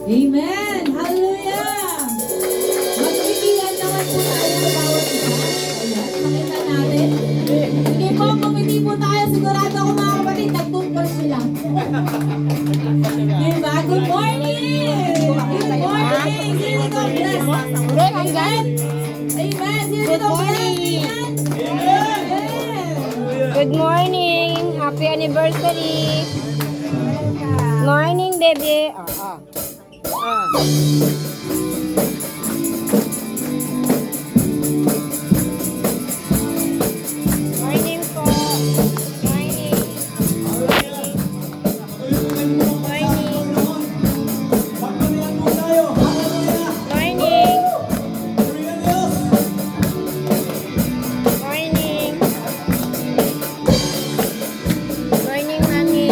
Amen! Hallelujah! Magpipilian naman po tayo sa bawat isa. Ayan, makita natin. Sige po, pumili po tayo. Sigurado ako mga kapatid, nag-toothbrush sila. Diba? Good morning! Good morning! Sino ito bless? Amen! Amen! Sino ito bless? Amen! Good morning! Happy anniversary! Morning, baby! Morning po! Morning! Morning! Morning! Morning, Mami!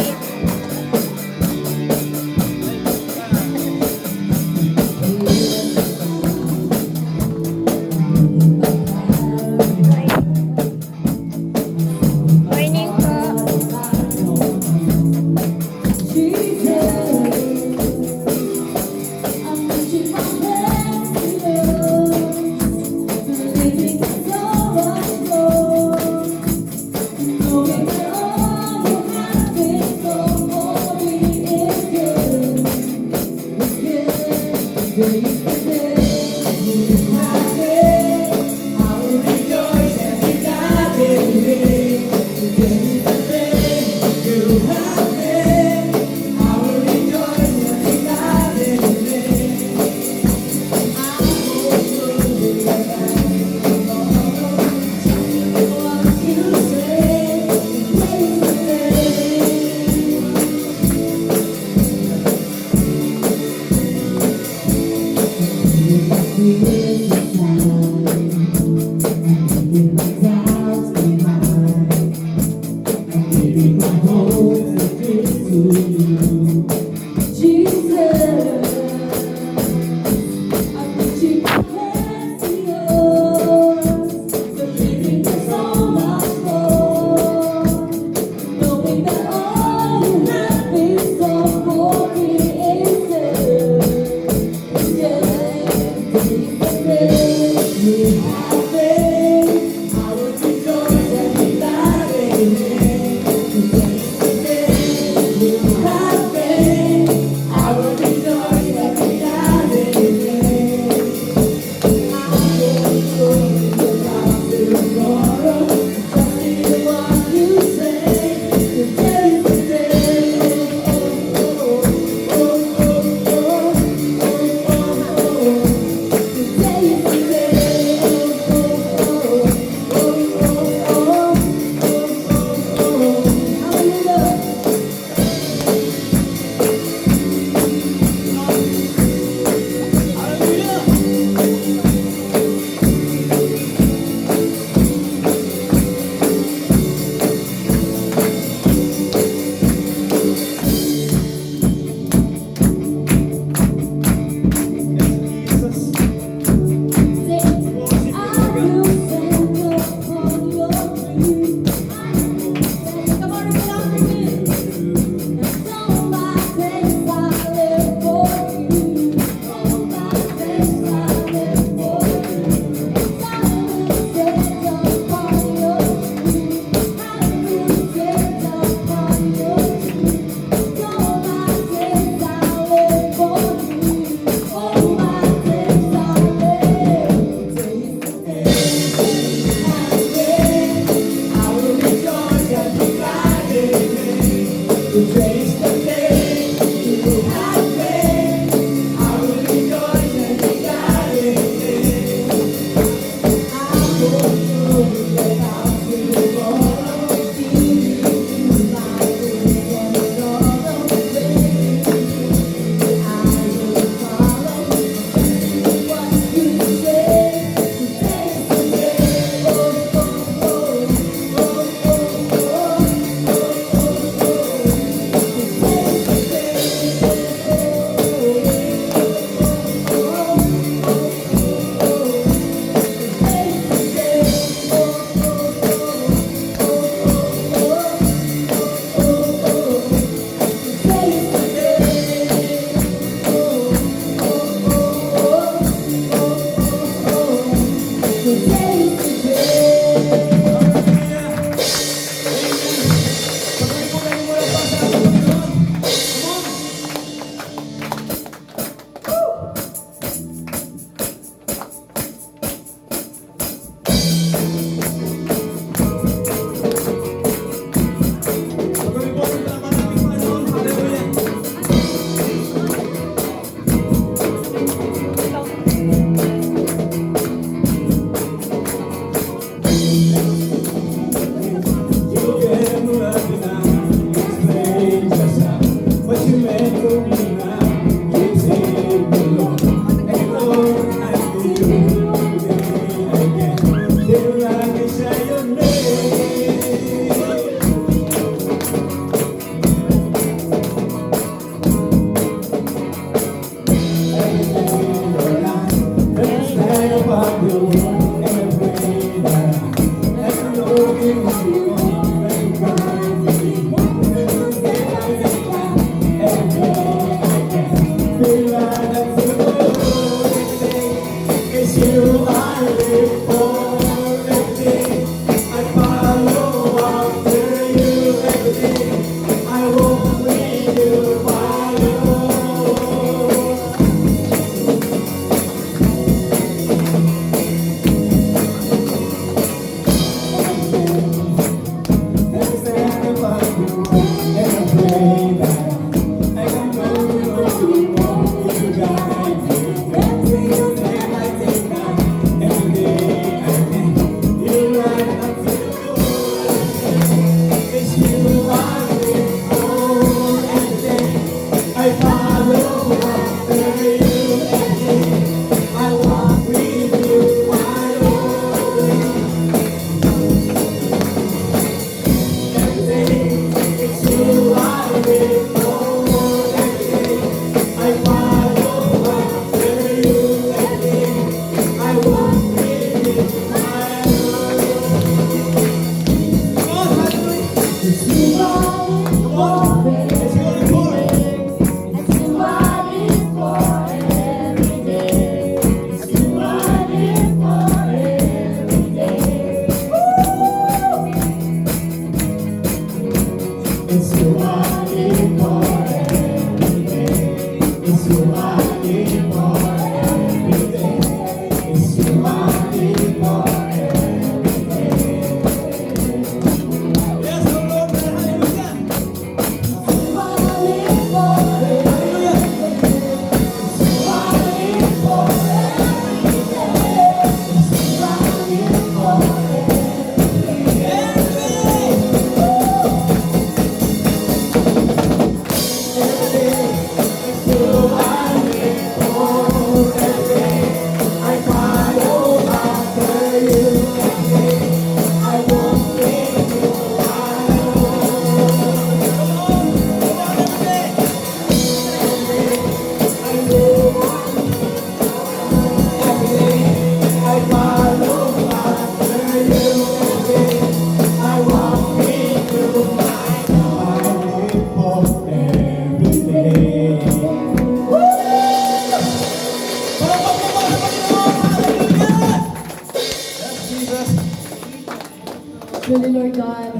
Truly, Lord God,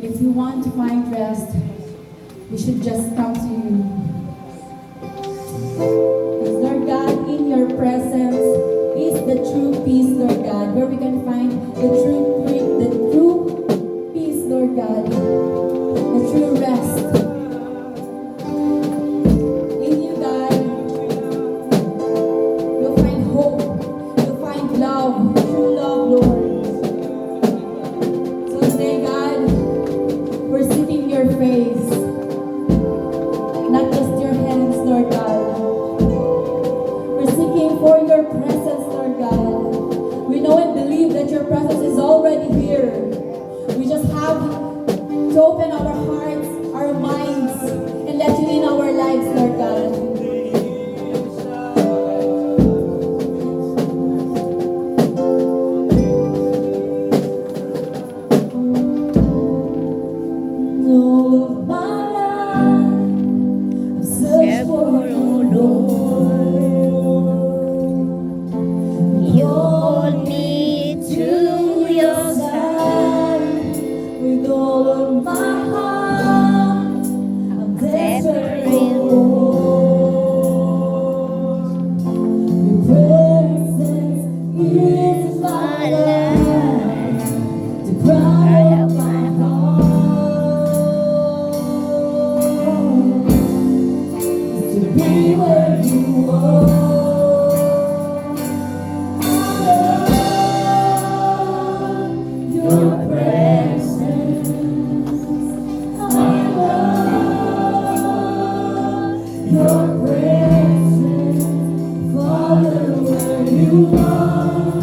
if you want to find rest, we should just come to you. Because, Lord God, in your presence is the true peace, Lord God, where we can find the true peace, Lord God, the true rest. In you, God, you'll find hope, you'll find love, true love, Lord. So today, God, we're seeking your face, not just your hands, Lord God. We're seeking for your presence, Lord God. We know and believe that your presence is already here. We just have to open our hearts, our minds, and let you in our lives, Lord God. All of my life, I've searched for you, Lord. You hold me to your side. With all of my heart, I'm desperate for your presence is my life, the cry of my heart is to be where you are. Your presence, I love your presence, Father, where you are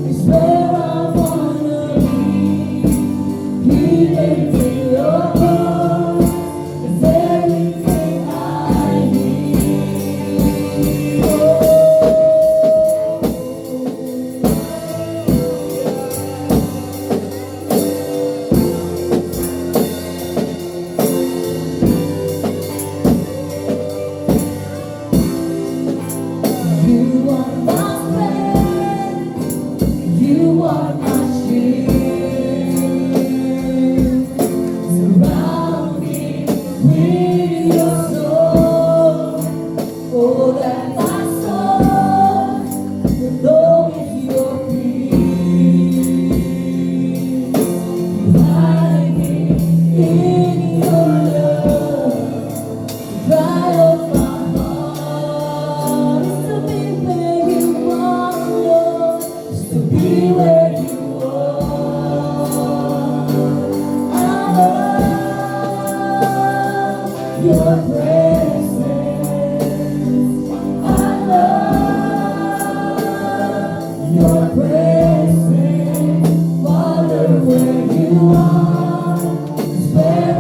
is where I wanna be. Even in your arms is everything I need. You are my friend, you are my shield. Surround me with your soul. Oh, that my soul will know is your peace. Hide me in your love. Cry of my heart is to be where you are, Lord, is to be where you are. I love your presence. I love your presence. Father, where you are is where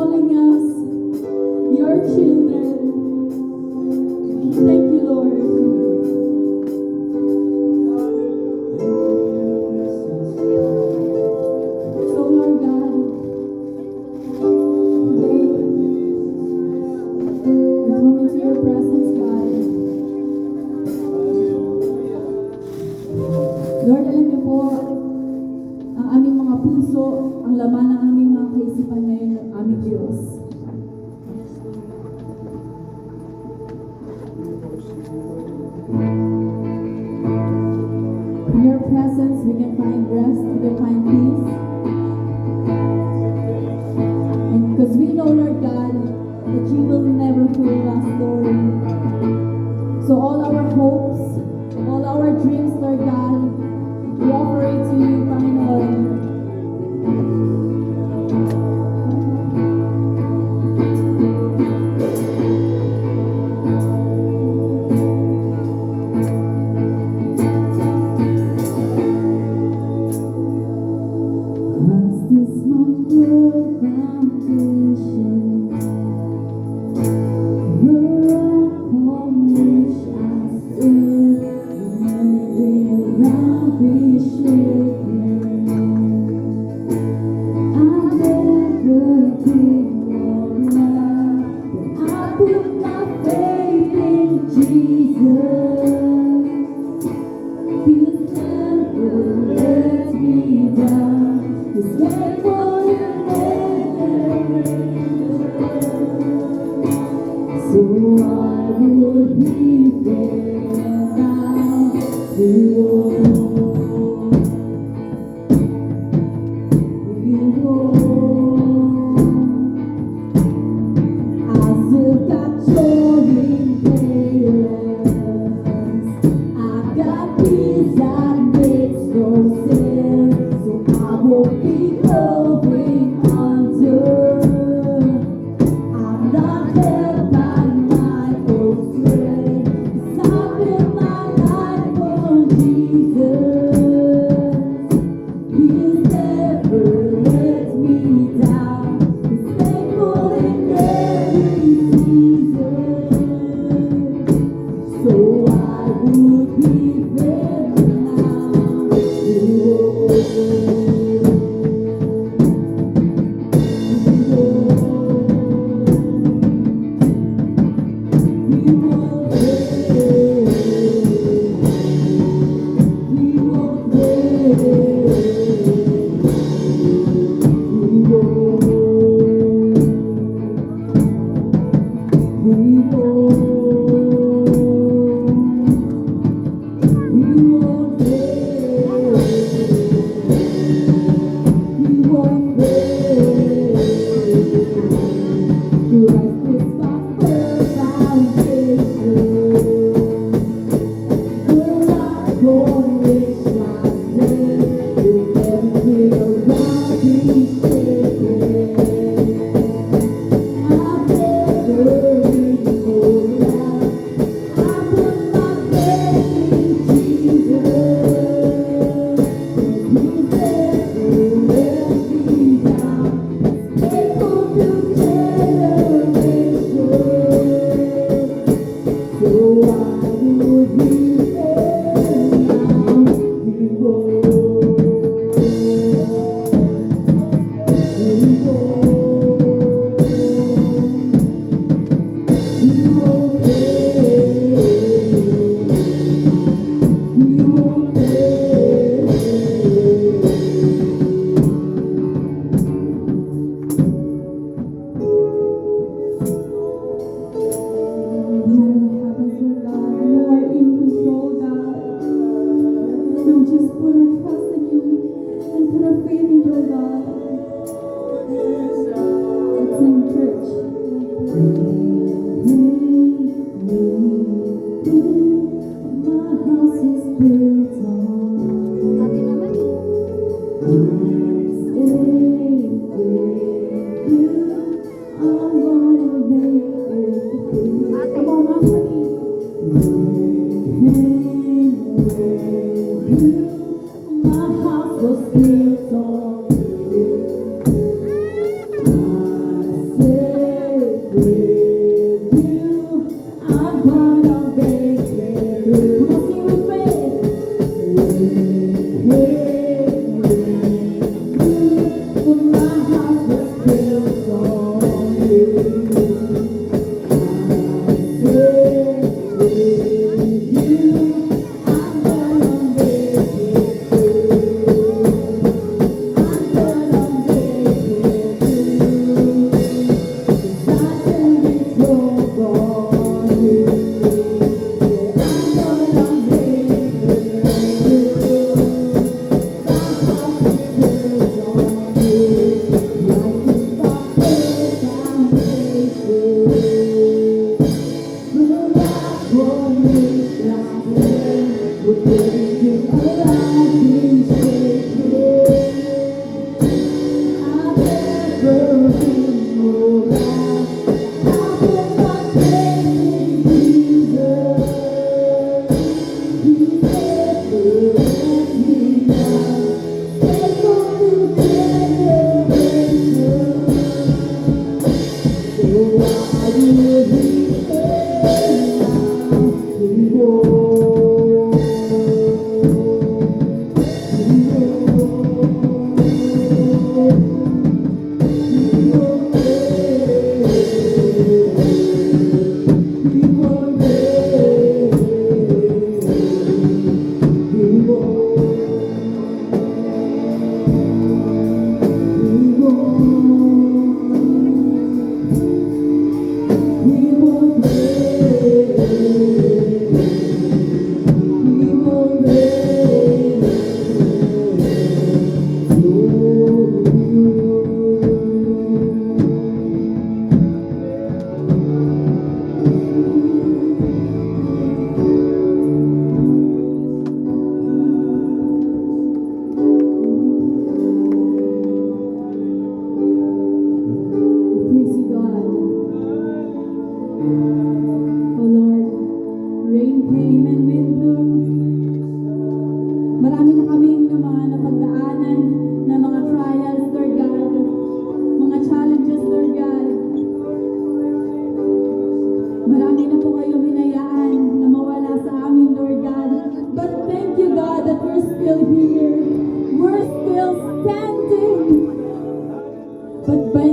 calling us your children. Thank you, Lord. So, Lord God, today, we come into your presence, God. Lord, alam niyo po, ang aming mga puso, ang laman ng aming mga kaisipan ngayon, ng aming Diyos. In your presence, we can find rest, we can find peace. And because we know, Lord God, that you will never fail us, Lord. So all our hopes, all our dreams, Lord God, we offer it to you, Panginoon. Was this my first foundation? The rock on which I stood, when around me shaking. I've never been more loved when I put my faith in Jesus. He's never let me down. He's faithful in every. So I would be there now. I still got joy in chaos. I got peace that makes no sense. So I won't be going under. I'm not held by my own strength. 'Cause I built my life on Jesus. He's never let me down. He's faithful in every season. So I would be there now.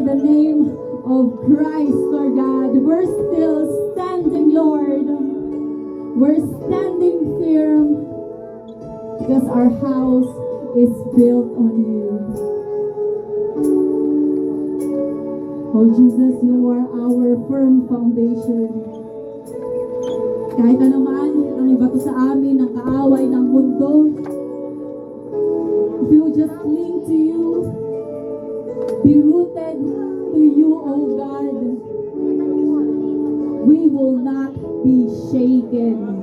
the name of Christ, Lord God, we're still standing, Lord. We're standing firm because our house is built on you. Oh Jesus, you are our firm foundation. Kahit anuman ang ibato sa amin ng kaaway ng mundo, if we will just cling to you, be rooted to you, O God, we will not be shaken.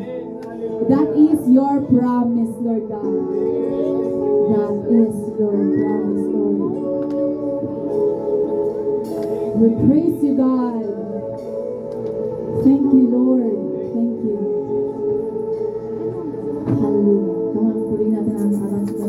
That is your promise, Lord God. That is your promise, Lord. We praise you, God. Thank you, Lord. Thank you. Hallelujah. Come on, purihin natin ang aras ko.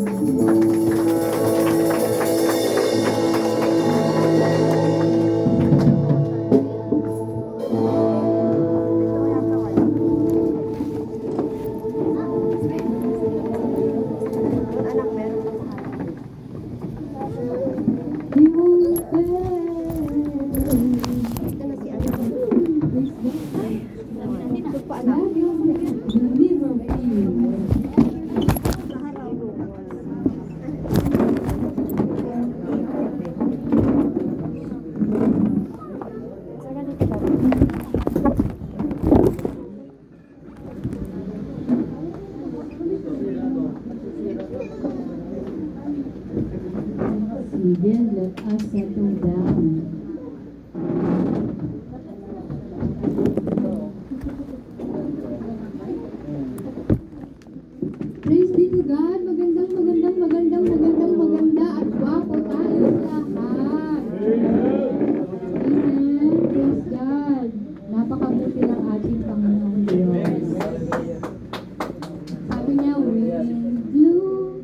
Anak, meron pa We won't fail. ito na si ano. Ito pa anak. Deliver me. Sige, let us settle down. Praise be to God. Maganda at gwapo tayo lahat. Amen. Praise God. Napakabuti ng ating Panginoong Diyos. Sabi niya, wind blew,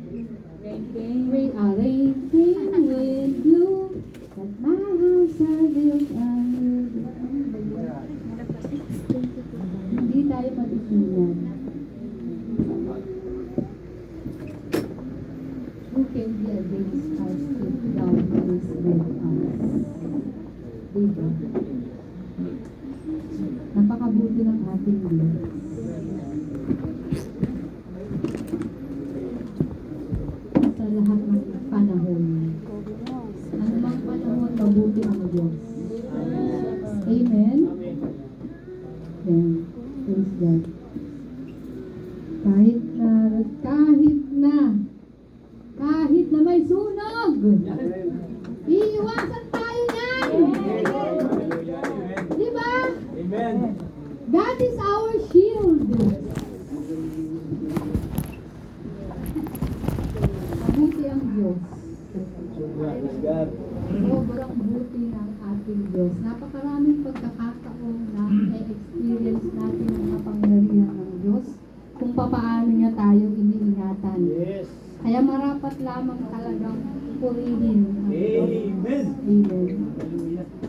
rain came, wind blew, that my house I built on you. Hindi tayo matitingan. Who can be against us if God is with us? Diba? Napakabuti ng ating Diyos. Sa lahat ng panahon. Anumang panahon, mabuti ang Diyos. Amen? Amen. Praise God. Kahit na may sunog, iiwasan tayo niyan. Di ba? Amen. God is our shield. Mabuti ang Diyos. Praise God. Sobrang buti ng ating Diyos. Napakaraming pagkakataon na na-experience natin ang kapangyarihan ng Diyos kung papaano niya tayo iniingatan. Yes. Kaya marapat lamang talagang purihin ang Diyos. Amen. Amen.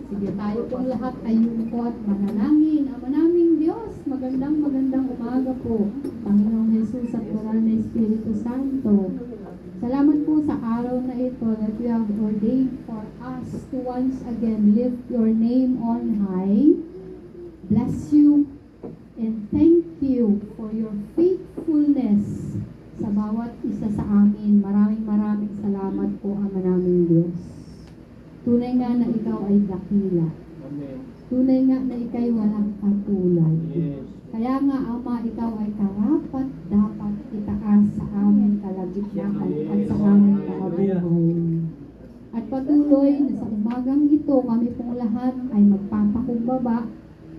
Sige, tayo pong lahat ay yumuko at manalangin. Ama naming Diyos, magandang umaga po. Panginoong Jesus at Banal na Espiritu Santo. Salamat po sa araw na ito that you have ordained for us to once again lift your name on high. Bless you and thank you for your faithfulness sa bawat isa sa amin. Maraming salamat po, Ama naming Diyos. Tunay nga na ikaw ay dakila. Amen. Tunay nga na ikaw'y walang katulad. Yes. Kaya nga, Ama, ikaw ay karapat dapat itaas sa aming kalagitnaan at sa aming mga buhay. At patuloy na sa umagang ito, kami pong lahat ay magpapakumbaba,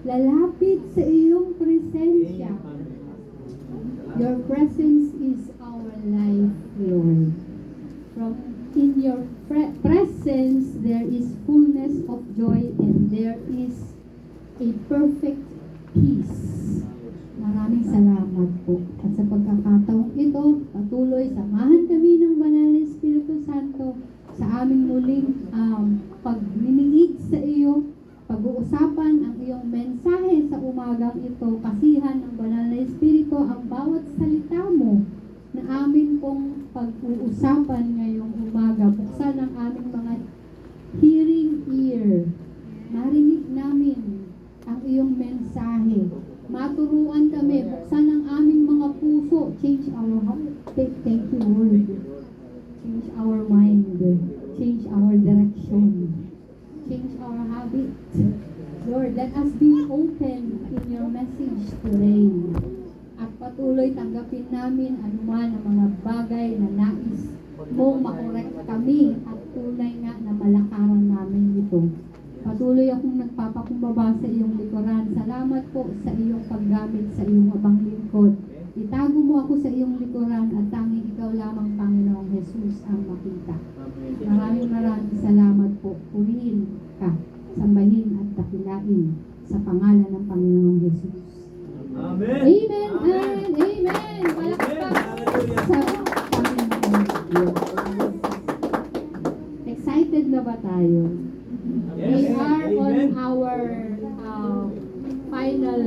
lalapit sa iyong presensya. Your presence is our life, Lord. From in your presence, there is fullness of joy and there is a perfect peace. Maraming salamat po. At sa pagkakataong ito, patuloy samahan kami ng Banal na Espiritu Santo sa aming muling pagliliig sa iyo, pag-uusapan ang iyong mensahe sa umagang ito, kasihan ng Banal na Espiritu ang bawat salita mo na amin pong pag-uusapan ngayong umaga. Buksan ang aming mga hearing ear Let us be open in your message today. At patuloy tanggapin namin anuman ang mga bagay na nais mong makorek kami at tunay nga na malakaran namin ito. Patuloy akong nagpapakumbaba sa iyong likuran. Salamat po sa iyong paggamit sa iyong abang lingkod. Itago mo ako sa iyong likuran at tanging ikaw lamang, Panginoong Jesus, ang makita. Maraming salamat po. Purihin ka, sambahin at dakilain sa pangalan ng Panginoong Jesus. Amen. Amen and amen. Palakpak sa Panginoon Diyos. Excited na ba tayo? We Yes. are on Amen. our final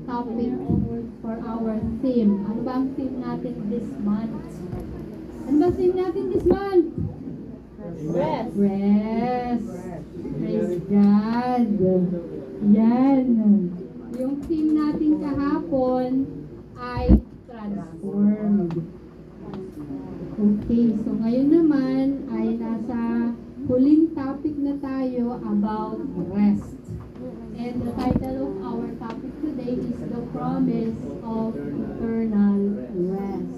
topic for our theme. Ano ba ang theme natin this month? Ano ba ang theme natin this month? Rest. Rest. Praise God. Yan. Yung theme natin kahapon ay transformed. Okay, so ngayon naman ay nasa huling topic na tayo about rest. And the title of our topic today is the promise of eternal rest.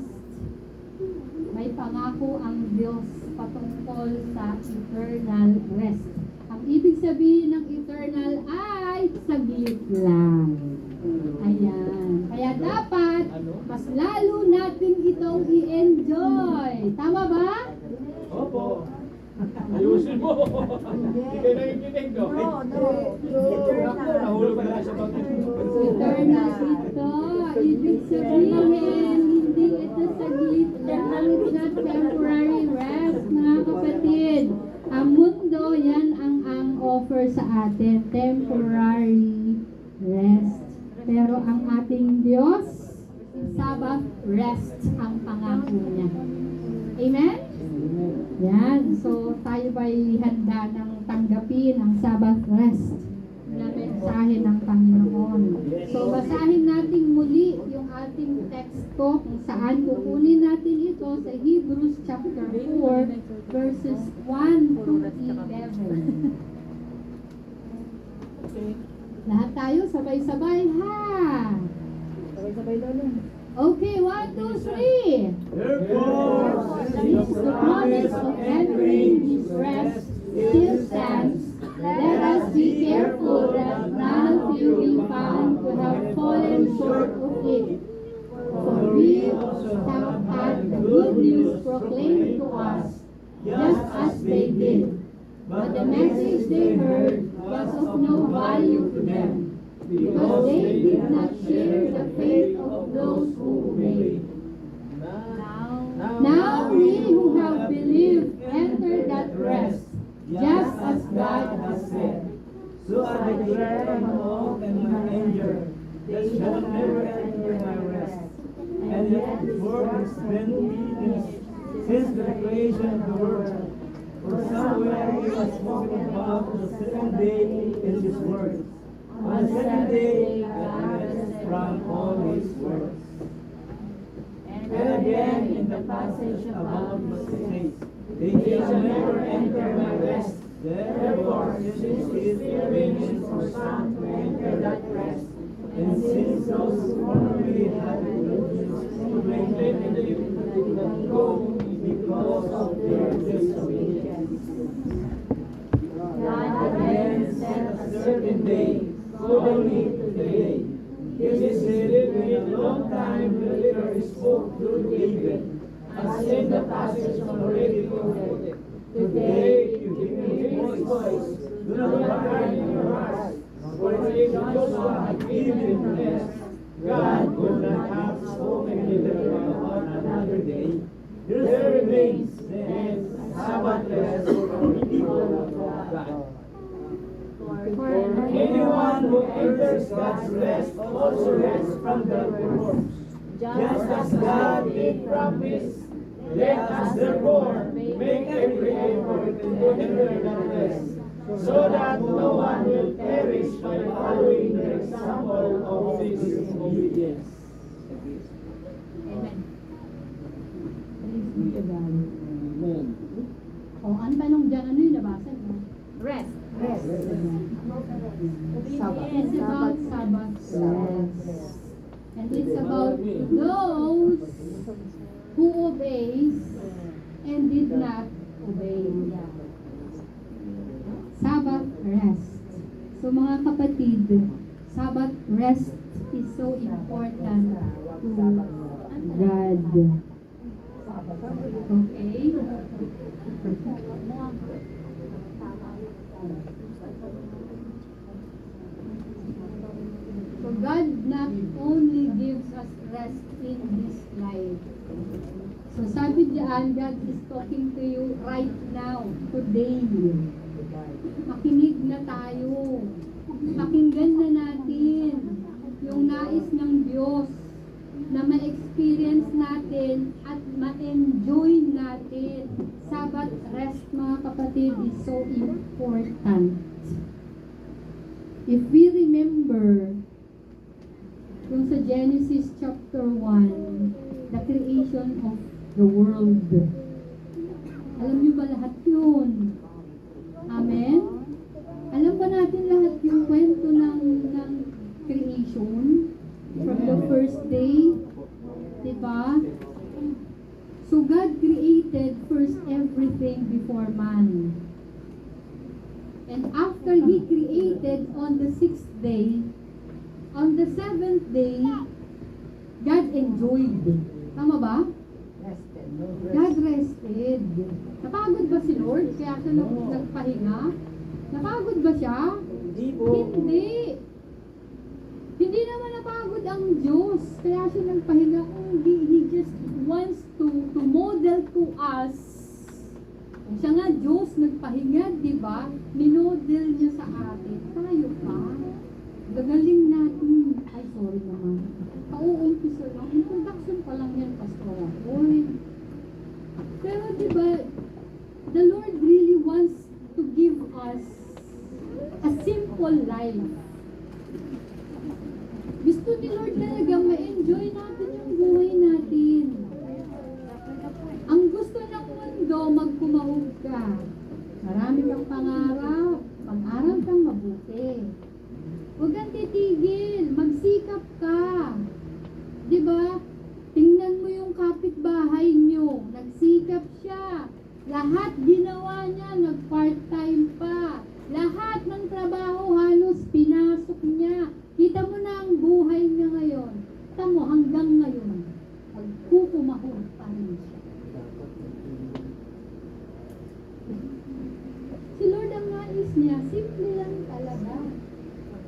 May pangako ang Diyos patungkol sa eternal rest. Ang ibig sabihin ng eternal ay saglit lang. Ayan. Kaya dapat mas lalo natin itong i-enjoy. Tama ba? Opo. Ayusin mo. Hindi kayo nakikinig, no? Nahulog na sa Eternal ito. Ibig sabihin, hindi ito saglit lang. It's not temporary rest, mga kapatid. Ang mundo, yan ang offer sa atin. Temporary rest. Pero ang ating Diyos, Sabbath rest ang pangako niya. Amen? Yan. So, tayo ba'y handa ng tanggapin ang Sabbath rest na mensahe ng Panginoon? So, basahin natin muli yung ating teksto kung saan kukunin natin ito sa Hebrews chapter 4 verses 1 to 11. Lahat tayo sabay-sabay ha! Sabay-sabay daw nun. Okay, 1, 2, 3! Therefore, Since the promise of entering His rest still stands, let us be careful that none of you be found to have fallen short of it. For we also have had the good news proclaimed to us, just as they did. But the message they heard was of no value to them, because they did not share the faith of those who obeyed. Now we who have believed enter that rest, just as God has said. So I declare an oath and my anger, they shall never enter my rest. And yet the word has been finished since the creation of the world. For somewhere he was spoken about the second day in his word. On the second day, God rested from all his works. And again in the passage about the says, they shall never enter my rest. Therefore, since it remains for some to enter that rest, and since those who formerly had illusions to maintain it did not go because of their disobedience. God again set a certain day, holy today. This is written in a long time later spoke through David, as in the passage already quoted. Today you hear his voice, do not harden your hearts, for if Joshua had given rest, God would not have spoken later on another day. There remains then Sabbath rest for the people of God. Anyone who enters God's rest also rests from their works, just as God did promise. Let us therefore make every effort to enter that rest, so that no one will perish by following the example of disobedience. Amen. Praise be to God. O, ang tanong dyan, ano yung nabasa mo? Rest. Rest. It's about Sabbath rest. And it's about those who obeys and did not obey. Sabbath rest. So mga kapatid, Sabbath rest is so important to God. Okay? So God not only gives us rest in this life. So sabi diyan, God is talking to you right now, today. Makinig na tayo. Pakinggan na natin yung nais ng Diyos na ma-experience natin at ma-enjoy natin. Sabbath rest, mga kapatid, is so important. If we remember yung sa Genesis chapter 1, the creation of the world. Alam niyo ba lahat yun? Amen? Alam ba natin lahat yung kwento ng creation? From the first day? Diba? So God created first everything before man. And after He created on the 6th day, on the 7th day, God enjoyed. Tama ba? God rested. Napagod ba si Lord? Kaya siya nagpahinga? Napagod ba siya? Hindi. Hindi naman napagod ang Diyos. Kaya siya nagpahinga. He just wants to model to us. Kung siya nga Diyos, nagpahinga, di ba? Minodel niya sa atin. Tayo pa. Gagaling natin. Ay, sorry naman. Pauumpisa lang. Introduction pa lang yan, Pastor. Oy. Pero di ba, the Lord really wants to give us a simple life. Gusto ni Lord talaga ma-enjoy natin yung buhay natin. Ang gusto ng mundo, magpumahog ka. Marami kang pangarap. Pag-aral kang mabuti. Huwag kang titigil. Magsikap ka. Diba? Tingnan mo yung kapitbahay nyo. Nagsikap siya. Lahat ginawa niya. Nag-part-time pa. Lahat ng trabaho halos pinasok niya. Kita mo na ang buhay niya ngayon. Kita mo hanggang ngayon. Magpupumahog pa rin siya. Si Lord ang nais niya. Simple lang talaga.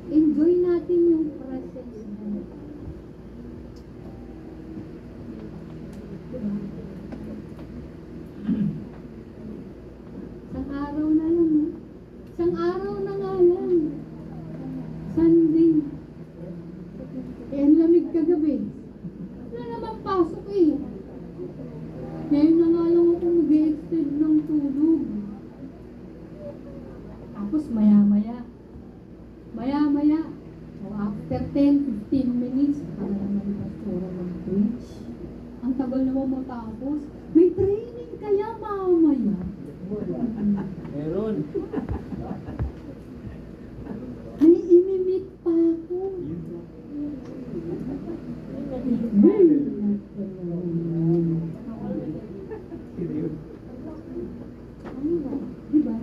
Enjoy natin yung presence niya. Diba? Isang araw na lang. Isang araw na nga lang. Sunday. Eh, ang lamig kagabi. Wala naman pasok eh. Ngayon na nga lang ako mag-extend ng tulog. Tapos maya-maya. So after 10-15 minutes, para naman yung pastora mag-preach. Ang tagal naman matapos. May training kaya mamaya. Meron. May imimit pa ako. Diba?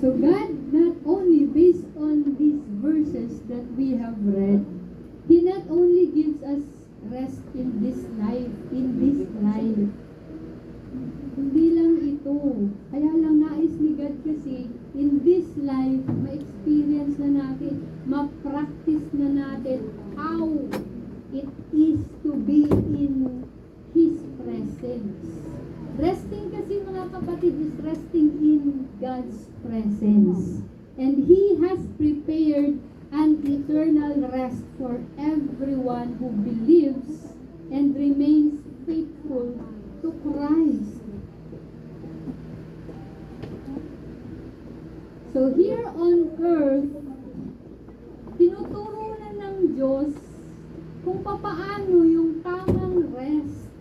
So God not only based on these verses that we have read, He not only gives us rest in this life, hindi lang ito. Kaya lang nais ni God kasi in this life, ma-experience na natin, ma-practice na natin how it is to be in His presence. Resting kasi mga kapatid is resting in God's presence. And He has prepared an eternal rest for everyone who believes and remains faithful to Christ. So here on earth, tinuturo na ng Diyos kung papaano yung tamang rest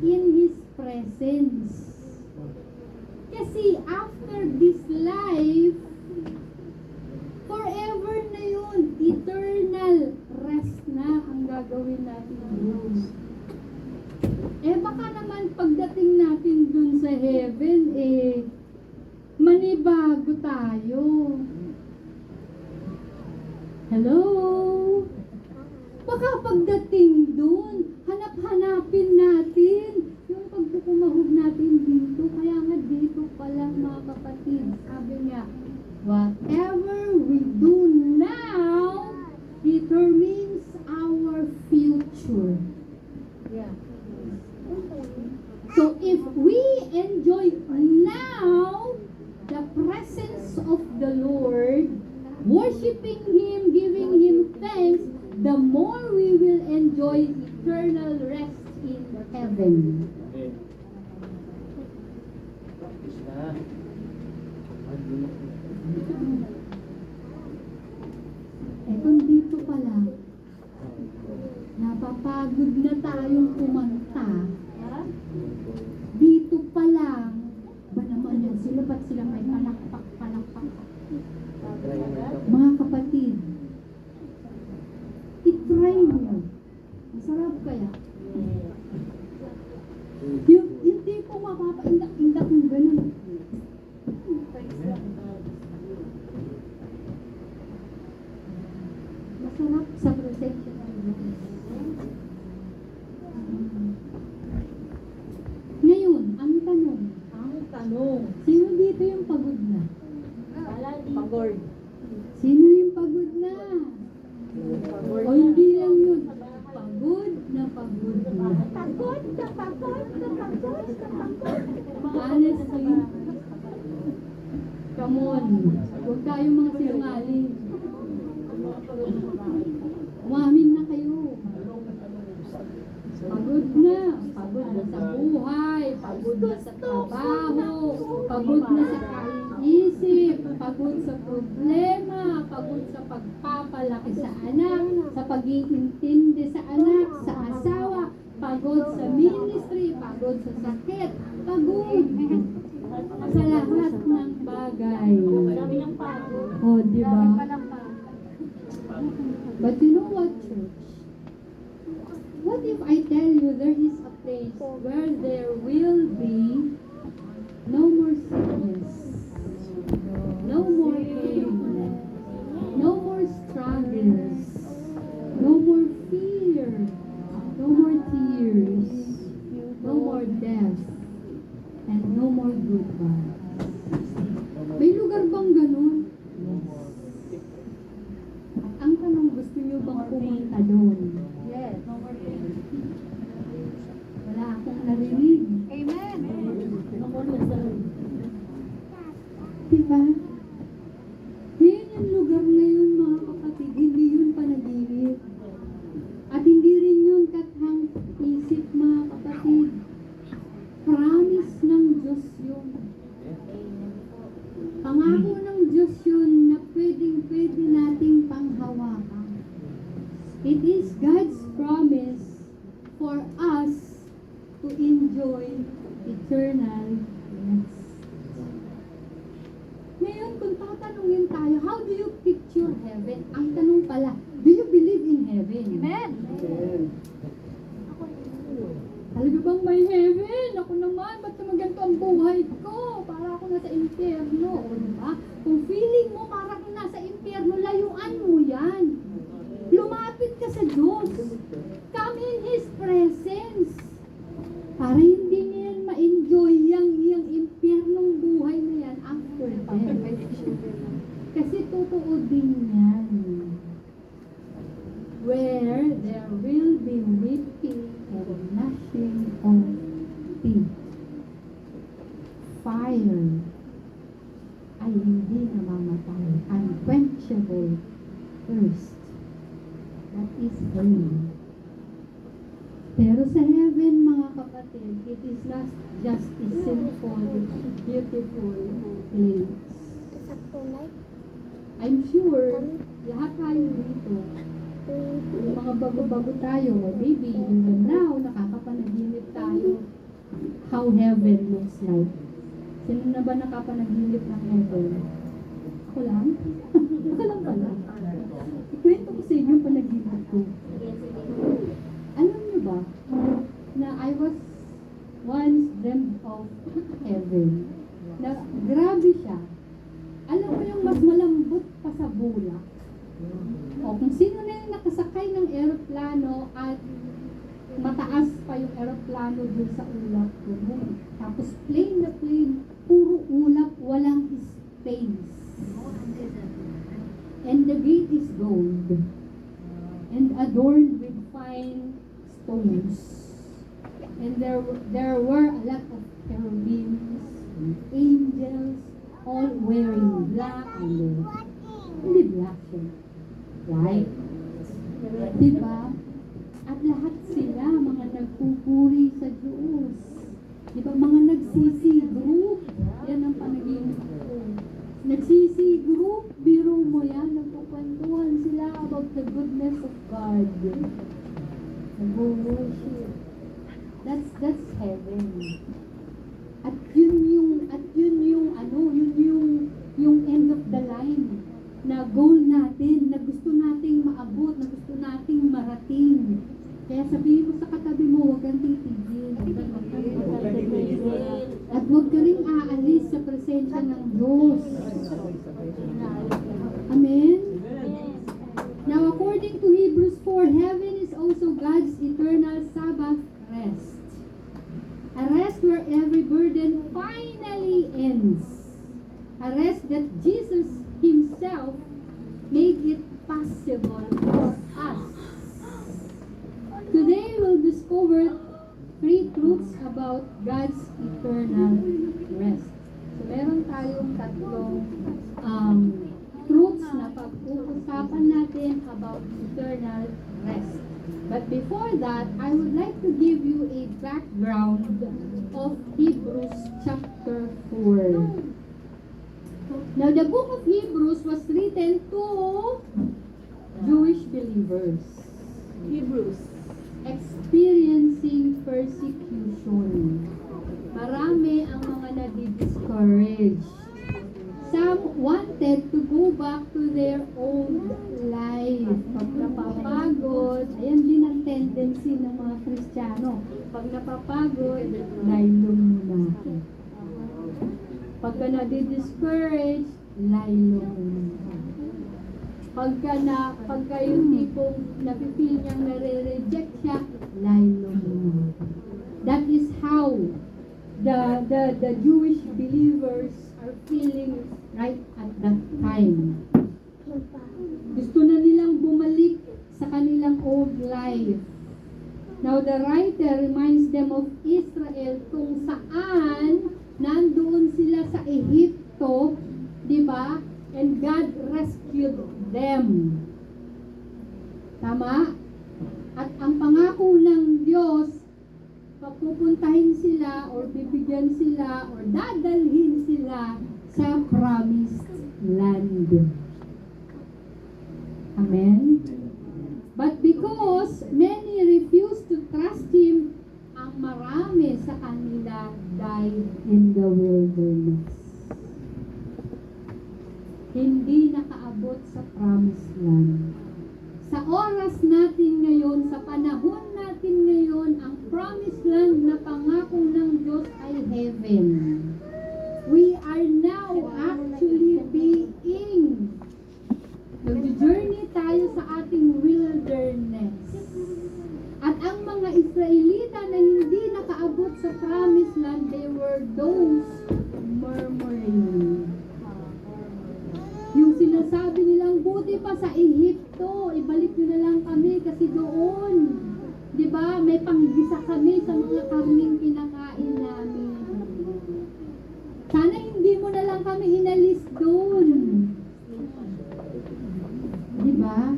in His presence. Kasi after this life, eternal rest na ang gagawin natin doon. Eh baka naman pagdating natin dun sa heaven, manibago tayo. Hello? Baka pagdating dun, hanap-hanapin natin yung pagkukumahog natin dito. Kaya nga dito pala mga kapatid, sabi nga, whatever we do now determines our future. Yeah. So if we enjoy now the presence of the Lord, worshiping Him, giving Him thanks, the more we will enjoy eternal rest in heaven. Okay. Practice na. Eh kung dito pala, napapagod na tayong kumanta, dito pa lang, ba naman yan sila, ba't sila may palakpak? Mga kapatid, itry nyo. Masarap kaya. Yung hindi po mapapaindak-indak ng ganun. Masarap sa protection ng Diyos. Ngayon, ang tanong, sino dito yung pagod na? Pagod. Sino yung pagod na? O hindi lang yun. Pagod na pagod na. Honestly, come on. Huwag tayong mga sinungaling. Umamin na kayo. Pagod na. Pagod na sa buhay. Pagod na sa trabaho. Pagod na sa kaisip. Pagod sa problema. Pagod sa pagpapalaki sa anak. Sa pag-iintindi sa anak. Sa asawa. Pagod sa ministry. Pagod sa sakit. Pagod sa lahat ng bagay. O, di ba? But you know what, church? What if I tell you there is a place where there will be no more sickness, no more pain, no more struggles, no more fear, no more tears, no more death, and no more goodbye? May lugar bang ganun? At ang tanong, gusto niyo bang pumunta doon? Yes. Wala akong narinig. Amen. Diba? Yun yung lugar na yun, mga kapatid. Hindi yun panaginip. At hindi rin yun kathang isip, mga kapatid. Promise ng Diyos yun. Pangako ng Diyos yun na pwedeng-pwede nating panghawakan. It is God's promise for us to enjoy eternal rest. Ngayon, kung tatanungin tayo, how do you picture heaven? Ang tanong pala, do you believe in heaven? Amen. Talaga bang may heaven? Ako naman, ba't naman ganito ang buhay ko? Para ako nasa impyerno, o diba? Kung feeling mo parang nasa impyerno, layuan mo yan. Lumapit ka sa Diyos. Come in His presence. Para hindi niya yan ma-enjoy yung impyernong buhay na yan after death. Kasi totoo din yan. Where there will be weeping and gnashing of teeth. Fire ay hindi namamatay. Unquenchable thirst. That is burning. Pero sa heaven, mga kapatid, it is not just a simple, beautiful place. I'm sure, lahat tayo dito, yung mga bago-bago tayo, maybe even now, nakakapanaginip tayo how heaven looks like. Sino na ba nakapanaginip ng heaven? Ako lang? Ako lang pala. Ikwento ko yung panaginip ko. Alam niyo ba, na I was once dreamt of heaven. Na grabe siya. Alam mo yung mas malambot pa sa bulak. O kung sino na yung nakasakay ng eroplano at mataas pa yung eroplano dun sa ulap ko. Tapos plain na plain, puro ulap, walang space. And the gate is gold and adorned with fine stones. And there were a lot of cherubims, angels, all wearing black and hindi black siya. White. Diba? At lahat sila, mga nagpupuri sa Diyos. Diba? Mga nagsisi-group. Yan ang panaginip ko. Nagsisi-group, biro mo yan, nagpapwentuhan sila about the goodness of God. Nag-worship. That's heaven. At yun yung end of the line na goal natin, na gusto nating maabot, na gusto nating marating. Kaya sabihin mo sa katabi mo, huwag kang titigil. At huwag ka rin aalis sa presensya ng Diyos. Amen? Now, according to Hebrews 4, heaven is also God's eternal Sabbath rest. A rest where every burden finally ends. A rest that Jesus Himself made it possible for us. Today we'll discover 3 truths about God's eternal rest. So meron tayong tatlong truths na pag-uusapan natin about eternal rest. But before that, I would like to give you a background of Hebrews chapter 4. Now, the book of Hebrews was written to Jewish believers. Hebrews. Experiencing persecution. Marami ang mga nadi-discouraged. Some wanted to go back to their old life. Pag napapagod, ayan din ang tendency ng mga Kristiyano. Pag napapagod, laylong muna. Pagka nadi-discourage, laylong muna. Pagka yung tipong napipil niyang nare-reject siya, laylong muna. That is how the Jewish believers are feeling right at that time. Gusto na nilang bumalik sa kanilang old life. Now the writer reminds them of Israel kung saan nandoon sila sa Ehipto, di ba? And God rescued them. Tama? At ang pangako ng Diyos, papupuntahin sila or bibigyan sila or dadalhin sila sa promised land. Amen? But because many refused to trust Him, ang marami sa kanila died in the wilderness. Hindi nakaabot sa promised land. Sa oras natin ngayon, sa panahon natin ngayon, ang promised land na pangako ng Diyos ay heaven. We are now actually being nag-journey tayo sa ating wilderness. At ang mga Israelita na hindi nakaabot sa promised land, they were those murmuring. Yung sinasabi nilang, buti pa sa Ehipto, ibalik nyo na lang kami kasi doon, di ba, may panggisa kami sa mga karning kinakain namin. Sana hindi mo na lang kami inalis doon. Di ba?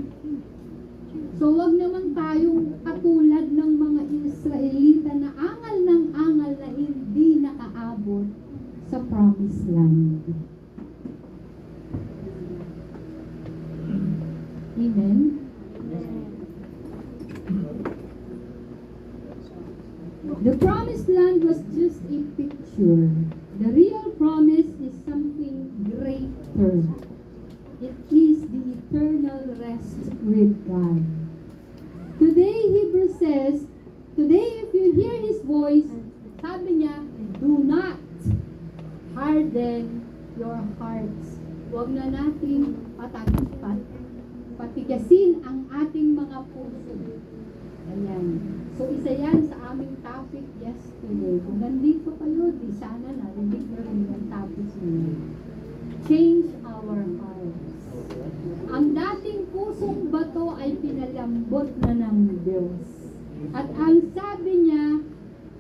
So, wag naman tayong katulad ng mga Israelita na angal ng angal na hindi nakaabot sa promised land. Amen? The promised land was just a picture. The real promise is something greater. It is the eternal rest with God. harden your hearts. Huwag na nating patigasin ang ating mga puso. Ayan. So, isa yan sa aming topic yesterday. Kung nandito kayo, di sana narinig nyo rin yung topic niyo. Change our hearts. Ang dating pusong bato ay pinalambot na ng Diyos. At ang sabi niya,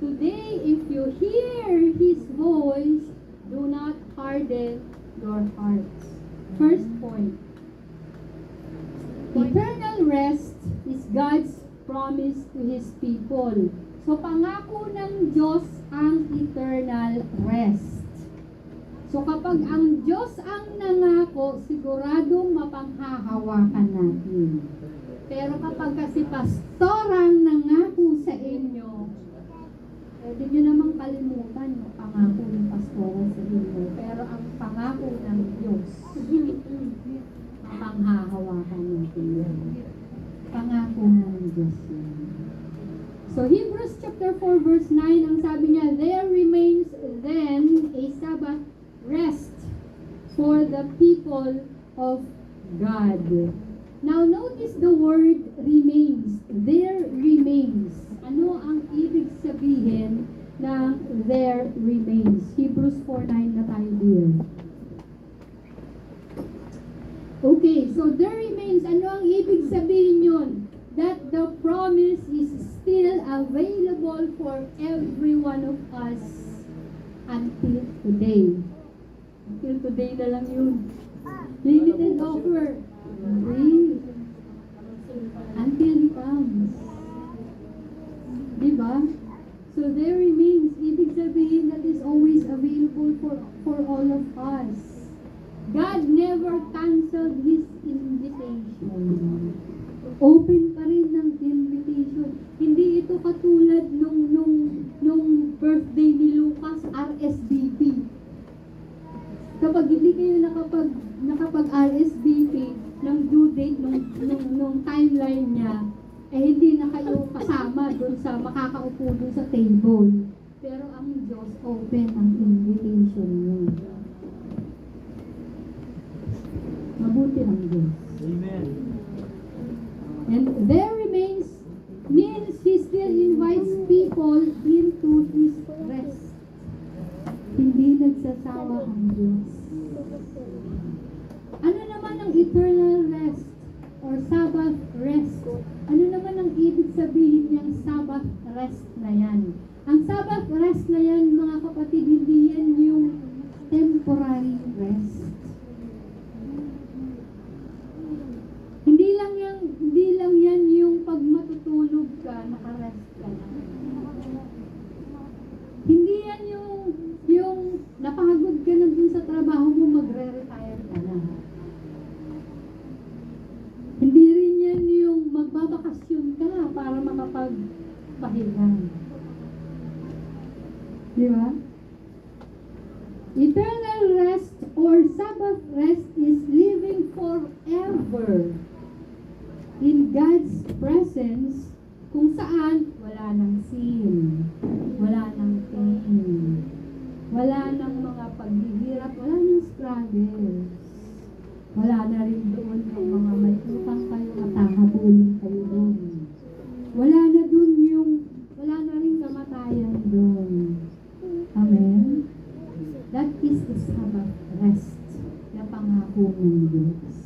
today, if you hear His voice, do not harden your hearts. First point. Eternal rest is God's promise to His people. So, pangako ng Diyos ang eternal rest. So, kapag ang Diyos ang nangako, siguradong mapanghahawakan natin. Pero kapag kasi pastorang nangako sa inyo, pwede nyo namang kalimutan yung pangako ng pastora sa inyo. Pero ang pangako ng Diyos, mapanghahawakan natin yun. Pangako ng Diyos yun. So, Hebrews chapter 4 verse 9, ang sabi niya, there remains then a Sabbath rest for the people of God. Now, notice the word remains. There remains. Ano ang ibig sabihin ng there remains? Hebrews 4:9 na tayo here. Okay, so there remains. Ano ang ibig sabihin yun? That the promise is still available for every one of us until today. Until today na lang yun. Limited offer. Wait. Until He comes. Diba? So there remains. Ibig sabihin that is always available for all of us. God never canceled His invitation. Open pa rin ng invitation. Hindi ito katulad nung birthday ni Lucas, RSVP. Kapag hindi kayo nakapag-RSVP ng due date nung timeline niya, hindi na kayo kasama doon sa makakaupo doon sa table. Pero ang Diyos open ang invitation niyo. Mabuti ang Diyos. Amen. And there remains means He still invites people into His rest. Hindi nagsasawa ang Diyos. Ano naman ang eternal rest or Sabbath rest? Ano naman ang ibig sabihin niyang Sabbath rest na yan? Ang Sabbath rest na yan, mga kapatid, hindi yan yung temporary rest. Hindi lang yan yung pag matutulog ka, nakarest ka na. Hindi yan yung napagod ka na dun sa trabaho mo, magre-retire ka na. Hindi rin yan yung magbabakasyon ka para makapagpahinga. Di ba? Eternal rest or Sabbath rest is living forever in God's presence, kung saan wala nang sin, wala nang pain, wala nang mga paghihirap, wala nang struggles, wala na rin doon yung mga may utang kayo at hahabulin kayo doon. Wala na rin kamatayan doon. Amen? That is the Sabbath rest na pangako ng Diyos.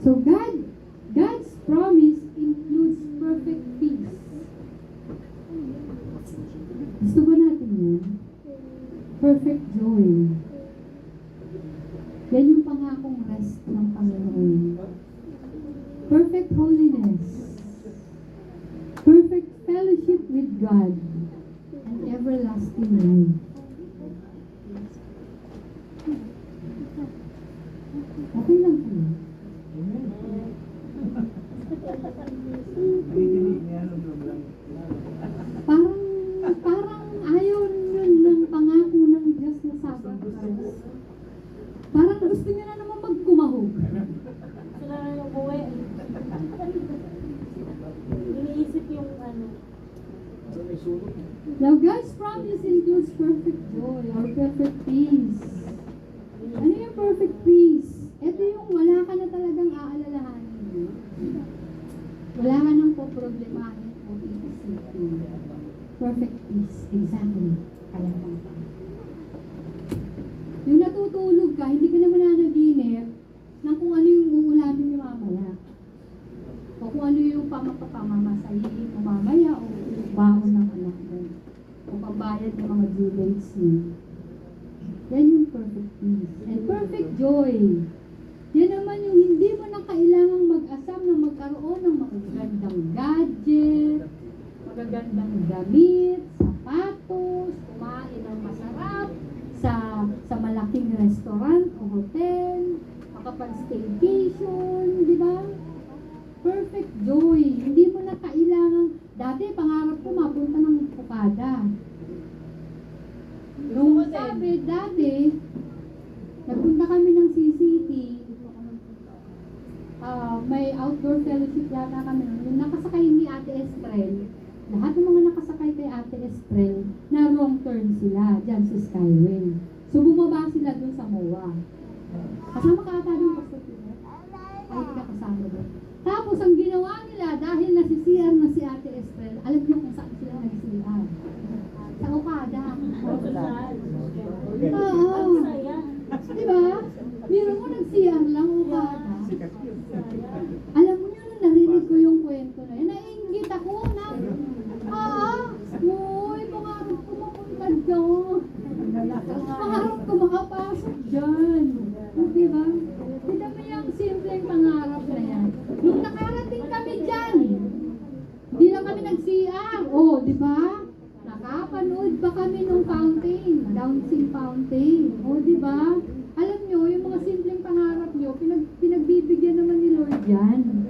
So God's promise includes perfect peace. Gusto ba natin yan? Perfect joy. Yan yung pangakong rest ng Panginoon. Perfect holiness. Perfect fellowship with God. And everlasting life. Okay lang po. Parang ayaw yun ng pangako ng Diyos na Sabbath rest. Parang gusto niya na naman magkumahog. Sila na yung buwi. Iniisip yung Now God's promise includes perfect joy or perfect peace. Ano yung perfect peace? Ito yung wala ka na talagang aalalahanin. Wala ka nang poproblemahin o iisipin. Perfect peace. Exactly. Kalamang pa. Yung natutulog ka, hindi ka naman nanaginip ng kung ano yung uulamin niyo mamaya. O kung ano yung pamamasahin mo mamaya o baon ng anak mo. O pambayad ng mga due dates niyo. Yan yung perfect peace. And perfect joy. Yan naman yung hindi mo na kailangang mag-asam na magkaroon ng magagandang gadget, magagandang damit, sapatos, kumain ng masarap, sa malaking restaurant o hotel, makapag-staycation, di ba? Perfect joy. Hindi mo na kailangan, dati pangarap ko mapunta ng Okada. Nung sabi, dati, nagpunta kami ng CCT, may outdoor fellowship yata kami. Yung nakasakay ni Ate Estrel, lahat ng mga nakasakay kay Ate Estrel, na wrong turn sila, dyan sa Skyway. So, bumaba sila dun sa MOA. Kasama ka ata dun, Pastor Peter? Ay, hindi ka kasama dun. Tapos, ang ginawa nila, dahil nasi-CR na si Ate Estrel, alam niyo kung saan sila nag-CR? Sa Okada. Oo. Diba? Biro mo nag-CR lang, Okada. Alam mo yun, narinig ko yung kwento na yun. Naiingit ako na, uy, pangarap ko mapunta dyan. Pangarap ko makapasok dyan. Diba? Kita mo yung simpleng pangarap na yan. Nung nakarating kami dyan, hindi lang kami nag-CR. Oh, diba? Nakapanood pa kami nung fountain, bouncing fountain. Oh, diba? Alam nyo, yung mga simpleng pangarap nyo, pinagbibigyan naman ni Lord yan.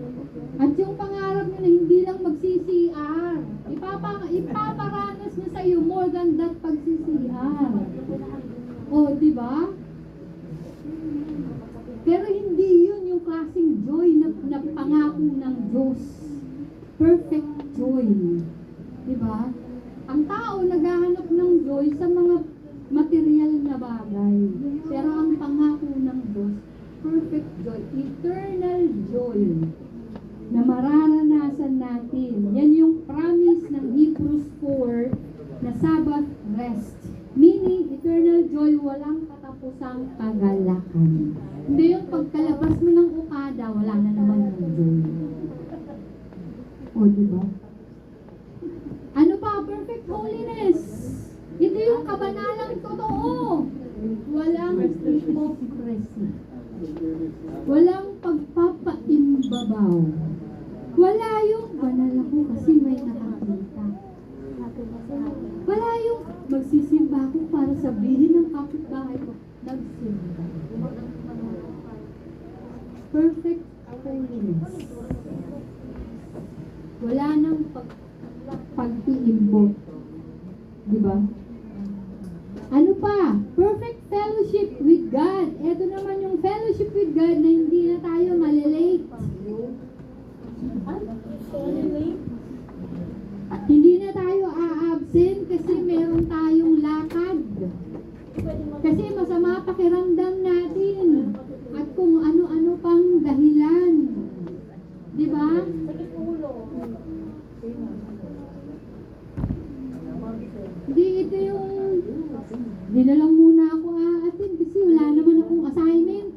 At yung pangarap nyo na hindi lang magsi-CR, ipaparanas nyo sa iyo more than that pag-CR. Oh, di ba? Pero hindi yun yung klaseng joy na pangako ng Diyos. Perfect joy. Di ba? Ang tao naghahanap ng joy sa mga material na bagay. Pero ang pangako ng Diyos, perfect joy, eternal joy na mararanasan natin. Yan yung promise ng Hebrews 4 na Sabbath rest. Meaning, eternal joy, walang katapusang kagalakan. Hindi yung pagkalabas mo ng Okada, wala na naman yung joy. O, diba? Ano pa? Perfect holiness. Ito yung kabanalang totoo. Walang hypocrisy. Walang pagpapaimbabaw. Wala yung banal ako kasi may nakakita. Wala yung magsisimba ako para sabihin ng kapitbahay ko, nagsimba. Perfect holiness. Wala nang pag-iimbot. Diba? Ano pa? Perfect fellowship with God. Ito naman yung fellowship with God na hindi na tayo malilate. At hindi na tayo a-absent kasi meron tayong lakad. Kasi masama pakiramdam natin. At kung ano-ano pang dahilan. Diba? Hindi, ito yung hindi na lang muna ako aatin kasi wala naman akong assignment.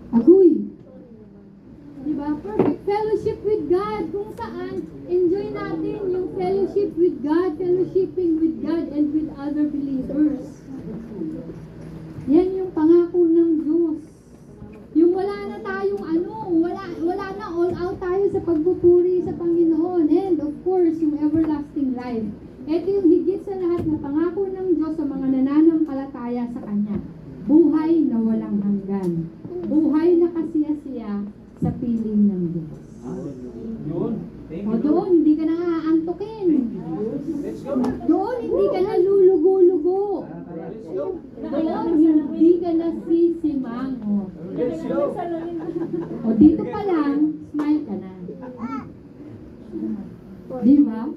Agoy! Diba? Perfect fellowship with God. Kung saan, enjoy natin yung fellowship with God, fellowshipping with God and with other believers. Yan yung pangako ng Diyos. Yung wala na tayong wala na, all out tayo sa pagpupuri sa Panginoon. And of course, yung everlasting life. Ito yung higit sa lahat na pangako ng Diyos sa mga nananampalataya sa Kanya. Buhay na walang hanggan. Buhay na kasiya-siya sa piling ng Diyos. Yun. Thank O you. doon, hindi ka na aantukin. Let's go. Doon, hindi ka na lulugo-lugo. Let's go. Doon, hindi ka na sisimango. Let's go. O dito pa lang, smile ka na. Di ba?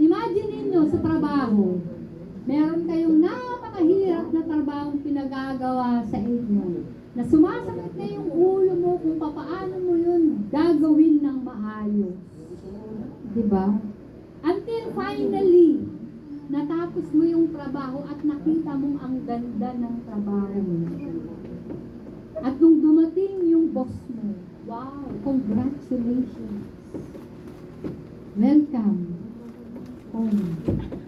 Imagine ninyo, trabaho, meron kayong napakahirap na trabaho pinagagawa sa inyo, na sumasakit na yung ulo mo kung papaano mo yun gagawin ng maayos. Diba? Until finally, natapos mo yung trabaho at nakita mong ang ganda ng trabaho mo. At nung dumating yung boss mo, wow, congratulations. Welcome home.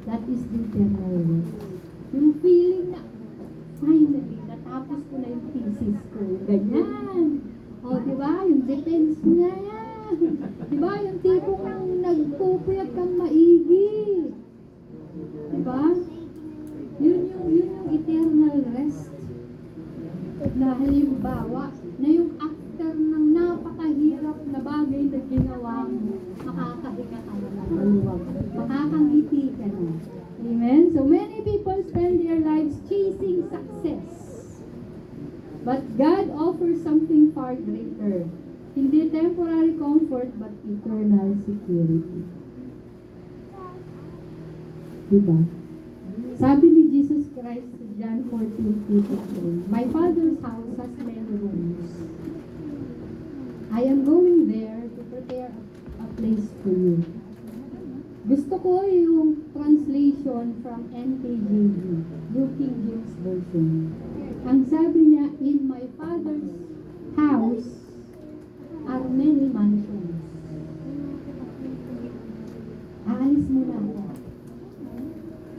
That is the eternal rest. Yung feeling na, finally, natapos ko na yung thesis ko. Ganyan. O, di ba? Yung defense niya yan. Di ba? Yung tipong nagpupuyat kang maigi. Di ba? Yun yung eternal rest. Na halimbawa, na yung after ng napakahirap na bagay na ginawa mo, makakahinga ka na ng maluwag. Makakangiti ka na. Amen? So many people spend their lives chasing success. But God offers something far greater. Hindi temporary comfort, but eternal security. Diba? Sabi ni Jesus Christ sa John 14:53, My Father's house has many rooms. I am going there to prepare a place for you. Gusto ko yung translation from NKJV, New King James Version. Ang sabi niya, in my Father's house are many mansions. Aalis muna ako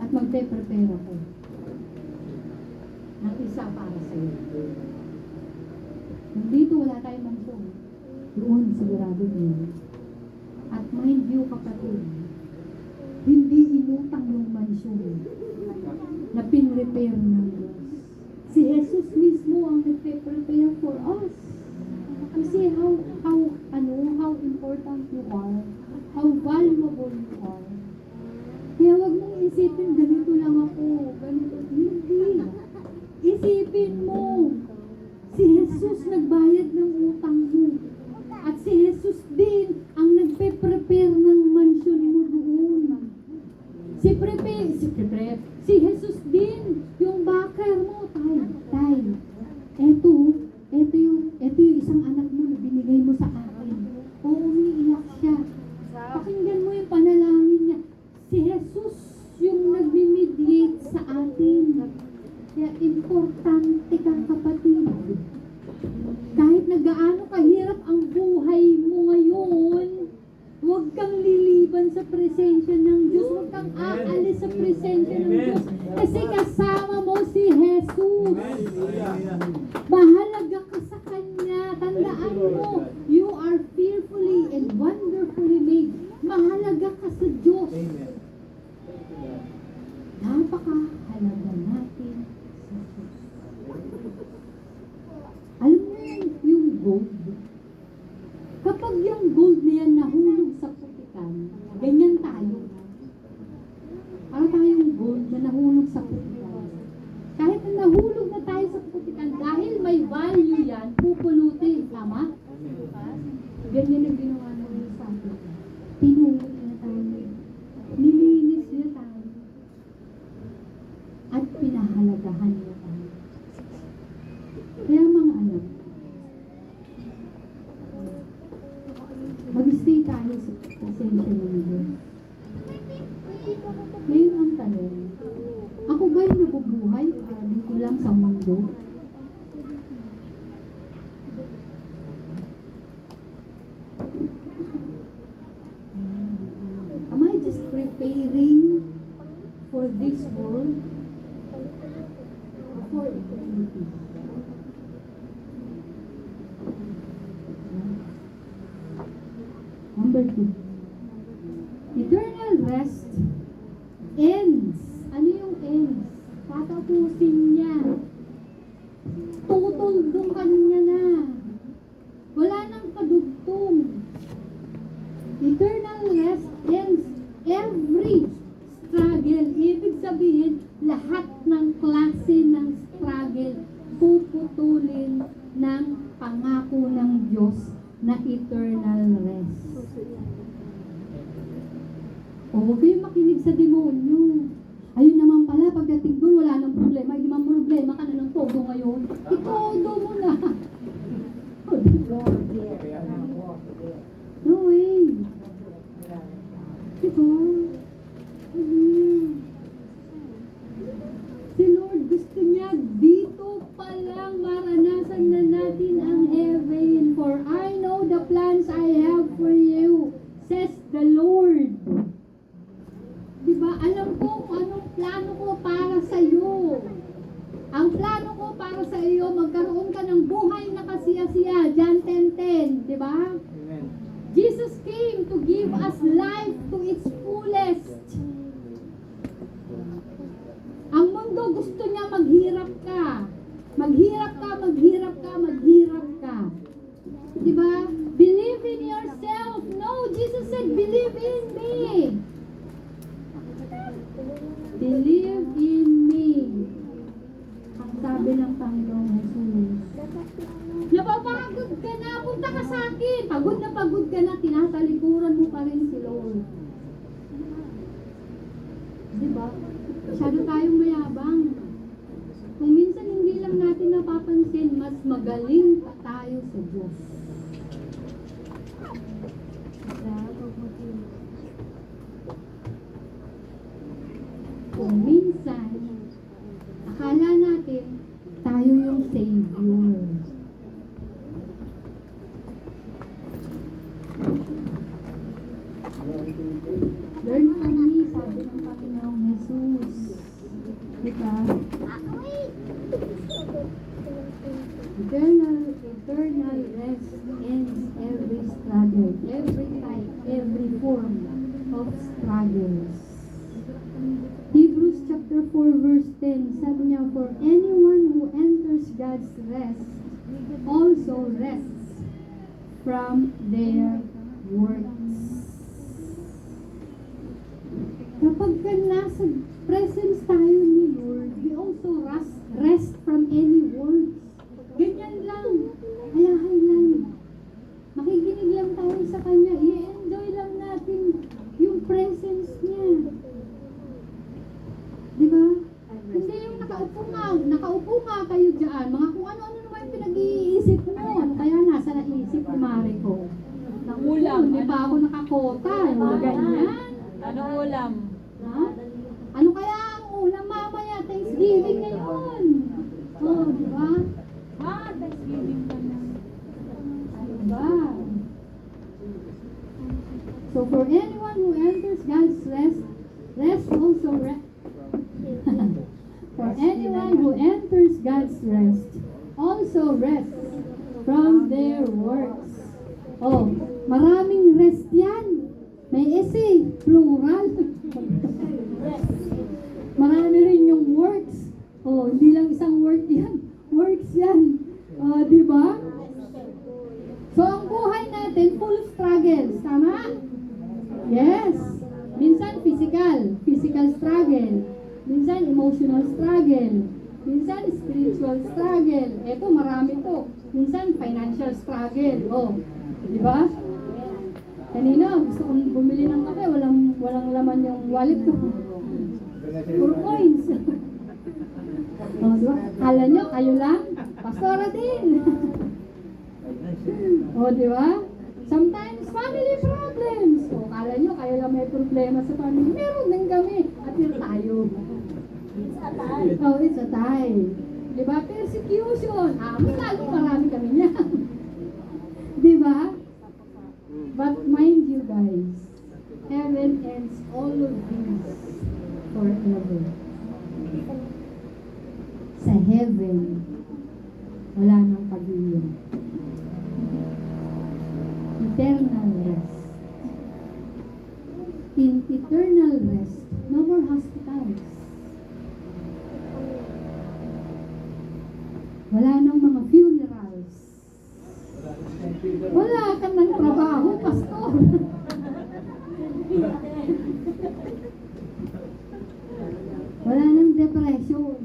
at magpe-prepare ako ng isa para sa iyo. Dito wala tayong mansyon. Doon sigurado niyo. At mind you, kapatid, hindi inutang yung mansyon na pinrepare ng Diyos. Si Jesus mismo ang nagpe-prepare for us. You see how important you are, how valuable you are. Kaya huwag mong isipin, ganito lang ako, ganito. Hindi. Isipin mo, si Jesus nagbayad ng utang mo. At si Jesus din ang nagpe-prepare ng mansyon mo doon. Si Jesus din, yung backer mo, tay. Eto yung isang anak mo na binigay mo sa akin. O umiiyak siya. Pakinggan mo yung panalangin niya. Si Jesus yung nagme-mediate sa atin. Kaya importante ka, kapatid. Kahit na gaano kahirap ang buhay mo ngayon, huwag kang liliban sa presensya ng Diyos. Huwag kang aalis sa presensya ng Diyos. Kasi kasama mo si Jesus. Mahalaga ka sa Kanya. Tandaan mo, you are fearfully and wonderfully made. Mahalaga ka sa Diyos. Napakahalaga natin sa Diyos. Alam mo yung gold? Kapag yung gold na yan nahulog sa putikan, ganyan tayo. Para tayong gold na nahulog sa putikan. Kahit na nahulog na tayo sa putikan, dahil may value yan, pupulutin. Tama? Ganyan yung ginawa namin sa atin. Tinulog na tayo. Nilinis niya tayo. At pinahalagahan niya tayo. Kaya mga anak, mag-stay tayo sa presensya ng Diyos. Ngayon ang tanong, ako ba'y nabubuhay para dito lang sa mundo? Am I just preparing for this world or for eternity? Number 2. Eternal rest ends. Ano yung ends? Tatapusin niya. Tutuldukan niya na. Wala nang kadugtong. Eternal rest ends every struggle. Ibig sabihin, lahat ng klase ng struggle puputulin ng pangako ng Diyos na eternal rest. O, huwag kayong makinig sa demonyo. Ayun naman pala, pagdating doon, wala nang problema. Hindi man problema ka na ng todo ngayon. Itodo mo na. O, diba? No way. Diba? Si Lord gusto niya dito pa lang maranasan na natin ang heaven. For I know the plans I have for you, says the Lord. Diba? Alam ko kung anong plano ko para sa iyo. Ang plano ko para sa iyo, magkaroon ka ng buhay na kasiya-siya. John 10:10, diba? Amen. Jesus came to give us life to its fullest. Ang mundo gusto niya maghirap ka. Maghirap ka, maghirap ka, maghirap ka. Diba? Believe in yourself. No, Jesus said, believe in me. Believe in me. Ang sabi ng Panginoong Jesus. Napapagod ka na, punta ka sa akin. Pagod ka na, tinatalikuran mo pa rin si Lord. Diba? Masyado tayong mayabang. Kung minsan hindi lang natin napapansin, mas magaling pa tayo sa Diyos. Kung minsan, akala natin, tayo yung Savior. Learn from me, sabi ng Panginoong Jesus. Diba? Eternal rest ends every struggle, every type, every form of struggles. Hebrews chapter 4 verse 10, sabi niya, for anyone who enters God's rest also rests from their works. Kapag ka nasa presence tayo ni Lord, we also rest from any words. Ganyan lang. Ayahay lang. Makikinig lang tayo sa Kanya. I-enjoy lang natin yung presence niya. Diba? Hindi yung nakaupo nga kayo dyan. Mga kung ano-ano naman yung pinag-iisip mo. Ano kaya nasa naisip ni Mare ko? Ulam. Hindi pa ako nakakota. Yung mga ganyan. Anong ulam? Ha? Ano kaya ang ulam mamaya? Thanksgiving ngayon. Oh, di ba? Thanksgiving pa na. Diba? So for anyone who enters God's rest also rest. For anyone who enters God's rest also rests from their works. Oh, maraming rest yan. May essay, plural. Marami rin yung works. Oh, hindi lang isang word yan. Works yan. Oh, di ba? So, ang buhay natin, full of struggles. Tama? Yes. Minsan, physical struggle. Minsan, emotional struggle. Minsan, spiritual struggle. Eto, marami to. Minsan, financial struggle. Oh, di ba? Kanina, gusto kong bumili ng kape, walang laman yung wallet ko. Puro coins. Oh, diba? Kala nyo, kayo lang? Pastora din. Oh, diba? Sometimes, family problems. So, kala nyo, kayo lang may problema sa family. Meron din kami. At yun tayo. Oh, it's a tie. Diba? Persecution. Marami kami niyan. Diba? But mind you guys, heaven ends all of these forever. Sa heaven, wala nang pag-iyon. Eternal rest. In eternal rest, no more hospitals. Wala nang mga funerals. Wala ka ng trabaho, pastor. Wala nang depression.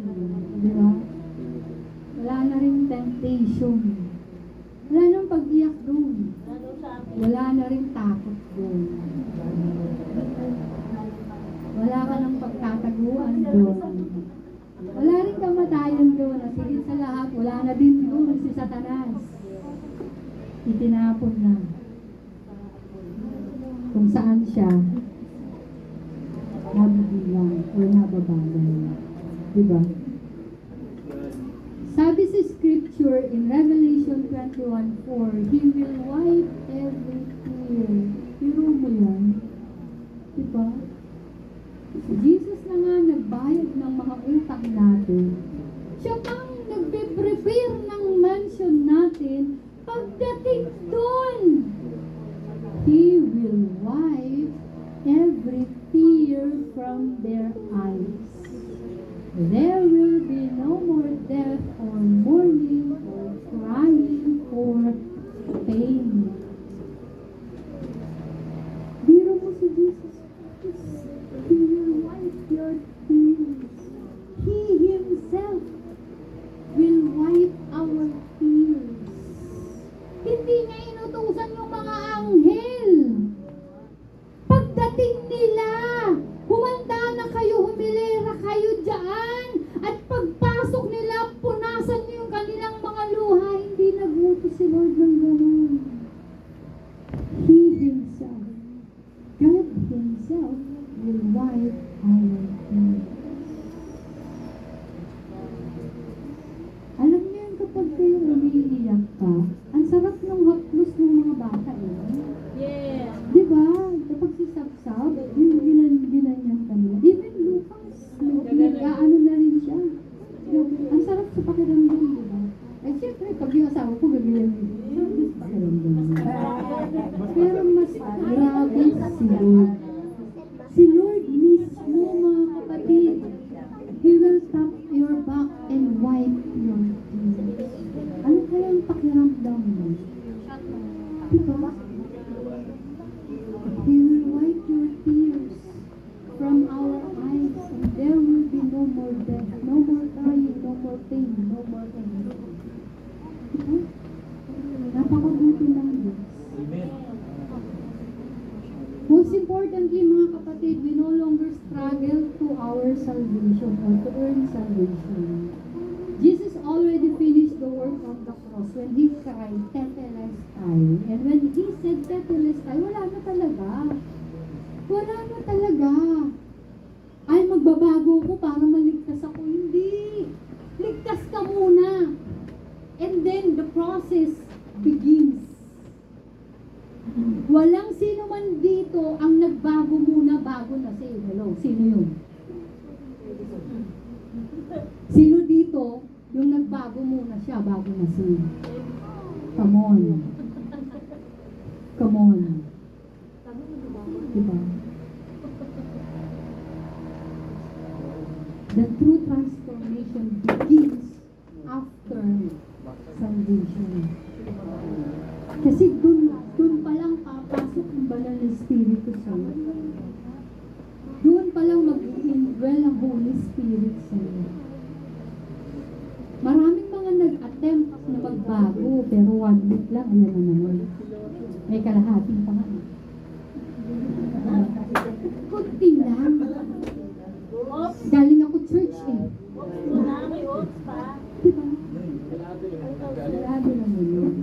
Di ba? Wala na rin temptation. Wala nang pag-iyak doon. Wala na rin takot doon. doon. Wala rin kamatayan doon. At higit sa lahat, wala na din doon si Satanas. Itinapon na. Kung saan siya nabibilang o nababagay. Diba? Sabi sa scripture in Revelation 21:4, He will wipe every tear. Pero mo yan? Diba? Si Jesus na nga nagbayad ng mga utang natin. Siya pang nagbe-prepare ng mansion natin. Pagdating doon, He will wipe every tear from their eyes. There will be no more death or mourning or crying or pain. Biro mo si Jesus. He will wipe your tears. He Himself will wipe our tears. Hindi niya inutusan yung mga anghel. Pagdating nila, humanda na kayo, humilera kayo dyan. At pagpasok nila, punasan niyo yung kanilang mga luha. Hindi nagutos si Lord ng ganun. He Himself, God Himself, will wipe our tears. Alam niyo yun, kapag kayo umiiyak ka, ang sarap ng haplos ng mga bata eh. Yeah. Di ba? Kapag sisabsab, yung ginanyan kanila. Even Lucas, nag-ano na rin siya. Ang sarap sa pakiramdam, di ba? Eh, syempre, pag yung asawa ko, gagawin mo. Mas pakiramdam mo. Pero mas grabe si Lord. Si Lord mismo, mga kapatid. He will tap your back and wipe your tears. Ano kaya ang pakiramdam mo? Di ba? He will wipe your tears from our eyes, and there will be no more death, no more crying, no more pain, no more pain. Diba? Napakabuti ng Diyos. Amen. Most importantly, mga kapatid, we no longer struggle to our salvation or to earn salvation. Jesus already finished the work on the cross when He cried, Tetelestai. And when He said Tetelestai, wala na talaga. Wala na talaga. Ay, magbabago ko para maligtas ako. Hindi. Ligtas ka muna. And then the process begins. Walang sino man dito ang nagbago muna bago na say, hello, sino yun? Sino dito yung nagbago muna siya bago na say? Come on. Come on. Diba? The true transformation begins after salvation. Kasi dun pa lang papasok ang banal na Espiritu sa'yo. Doon pa lang mag-i-indwell ang Holy Spirit sa'yo. Maraming mga nag-attempt na magbago, pero 1 week lang, ayan na naman. May kalahating pa nga. Kunti lang. Galing ako church eh. Marami oats pa. Diba? Grabe naman yun.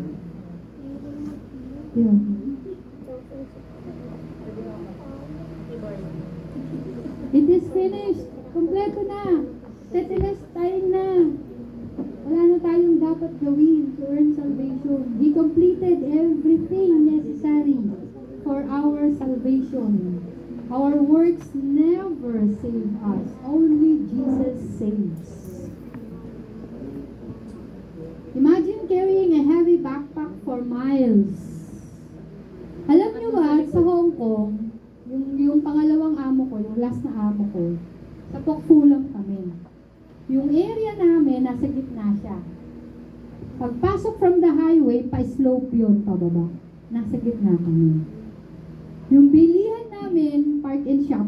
Yun. It is finished. Kompleto na. Tetelestai na. Wala na tayong dapat gawin to earn salvation. He completed everything necessary for our salvation. Our works never save us. Only Jesus saves. Imagine carrying a heavy backpack for miles. Alam nyo ba, sa Hong Kong, yung pangalawang amo ko, yung last na amo ko, sa Pokfulam kami. Yung area namin, nasa gitna siya. Pagpasok from the highway, pa-slope yun, pababa. Nasa gitna kami. Yung bilihan namin, park and shop.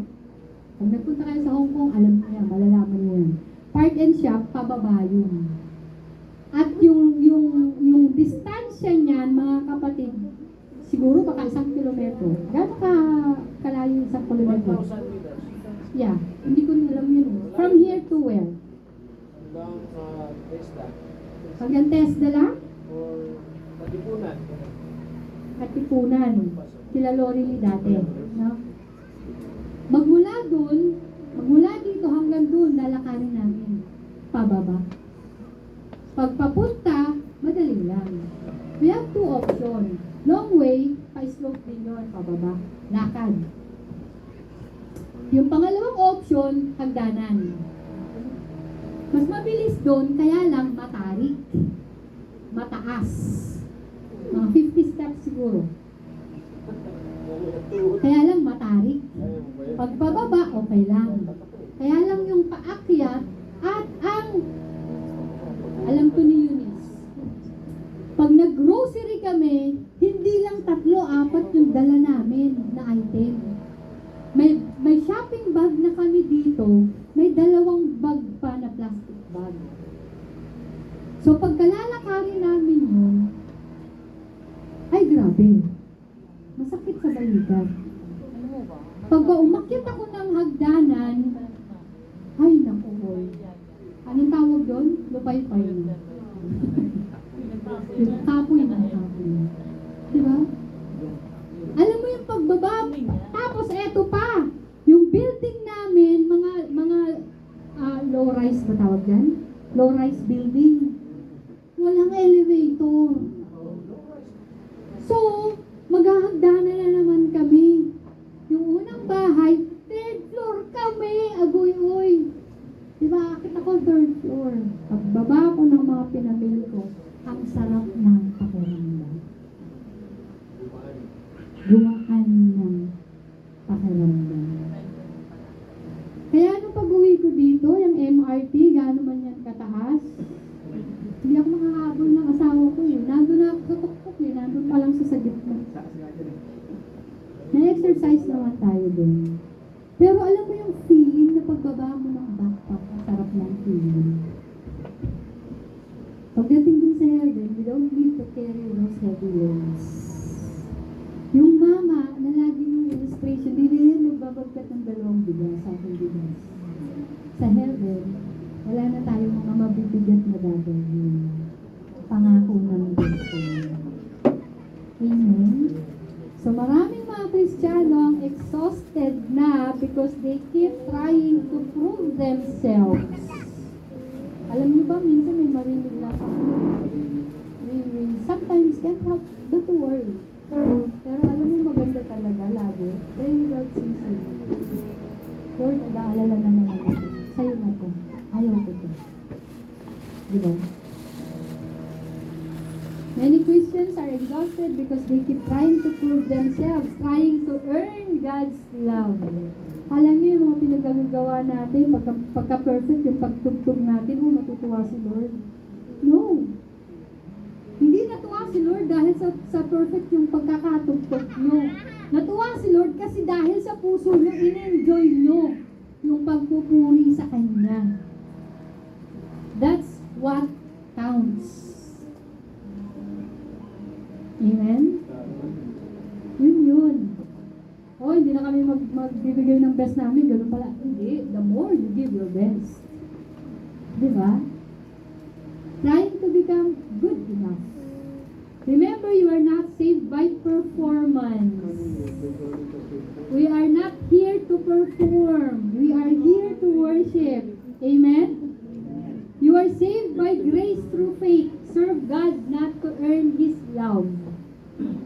Pag nagpunta kayo sa Hong Kong, alam niyo yan, malalaman niyo yan. Park and shop, pababa yun. At yung distansya niyan, mga kapatid, siguro baka 1 kilometro. Gano'n kalayo 1 kilometro? 1,000 meters. Yeah, hindi ko alam yun. From Hanggang TESDA lang? Or Katipunan. Katipunan. Kila Lorely dati. No? Magmula dito hanggang doon, lalakarin namin. Pababa. Pagpapunta, madali lang. We have two options. Long way, pa-slope din yun, pababa. Lakad. Yung pangalawang option, hagdanan. Mas mabilis doon, kaya lang matarik. Mataas. Mga 50 steps siguro. Kaya lang matarik. Pagpababa, okay lang. Kaya lang yung paakyat at ang alam ko ni Eunice. Pag nag-grocery kami, hindi lang 3-4 yung dala namin na item. May shopping bag na kami dito, may 2 bag pa na plastic bag. So pagkalalakarin namin yun, ay grabe. Masakit sa balikat. Pagka umakyat ako ng hagdanan, ay naku, boy. Anong tawag doon? Lupay-pay. Kapoy na kapoy. Diba? Alam mo yung pagbaba, tapos eto pa, yung building namin, mga low-rise ba tawag dyan? Low-rise building. Walang elevator. So, maghahagdanan na naman kami. Yung unang bahay, 3rd floor kami, agoy-oy. Diba, akit ako 3rd floor. Pagbaba ko ng mga pinamili ko, ang sarap ng pakiramdam. Gumaan ng pakiramdam. Kaya nung pag-uwi ko dito, yung MRT, gaano man yan kataas, hindi ako makahabol ng asawa ko yun. Nandun na ako sa tuktok yun, nandun pa lang sa gitna. Na-exercise naman tayo dun. Pero alam mo yung feeling na pagbaba mo ng backpack, ang sarap ng feeling. Pagdating dun sa heaven, we don't need to carry those heavy loads. Yung mama, na lagi yung illustration, di rin magbabagkat ng 2 bigas, sa aking bigas. Sa heaven, wala na tayong mga mabibigat na gagawin. Pangako ng Diyos ko. Amen? So maraming mga Kristiyano ang exhausted na because they keep trying to prove themselves. Alam niyo ba, minsan may marinig na we sometimes can't help but to worry. Pero alam mo maganda talaga lagi. Pray without ceasing. Lord, nag-aalala naman ako. Sa'yo na to. Ayaw ko to. Diba? Many Christians are exhausted because they keep trying to prove themselves, trying to earn God's love. Alam niyo yung mga pinagagawa natin, pagka-perfect yung pagtugtog natin, matutuwa si Lord. No. Hindi natuwa si Lord dahil sa perfect yung pagkakatugtog nyo. Natuwa si Lord kasi dahil sa puso nyo, in-enjoy nyo yung pagpupuri sa Kanya. That's what counts. Amen? Yun. Oh, hindi na kami magbibigay ng best namin. Ganun pala. Hindi. The more you give your best. Diba? Trying to become good enough. Remember, you are not saved by performance. We are not here to perform. We are here to worship. Amen? You are saved by grace through faith. Serve God not to earn His love.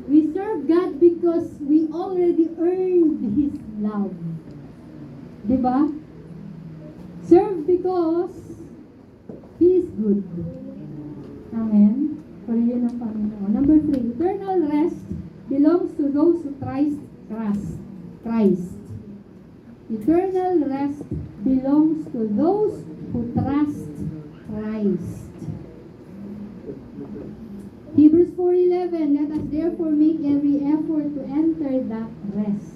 We serve God because we already earned His love. Diba? Serve because He is good. Amen? Purihin ang Panginoon. Number 3, eternal rest belongs to those who trust Christ. Eternal rest belongs to those who trust Christ. Hebrews 4:11, let us therefore make every effort to enter that rest.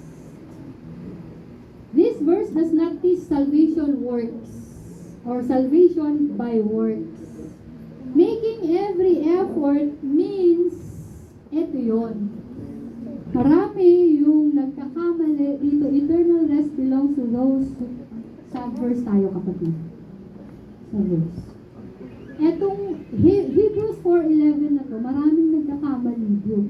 This verse does not teach salvation works or salvation by works. Making every effort means ito yun. Marami yung nagkakamali dito, eternal rest belongs to those who, sa verse tayo kapatid. Sa verse. Etong Hebrews 4:11 na to, maraming nagkakamaligo.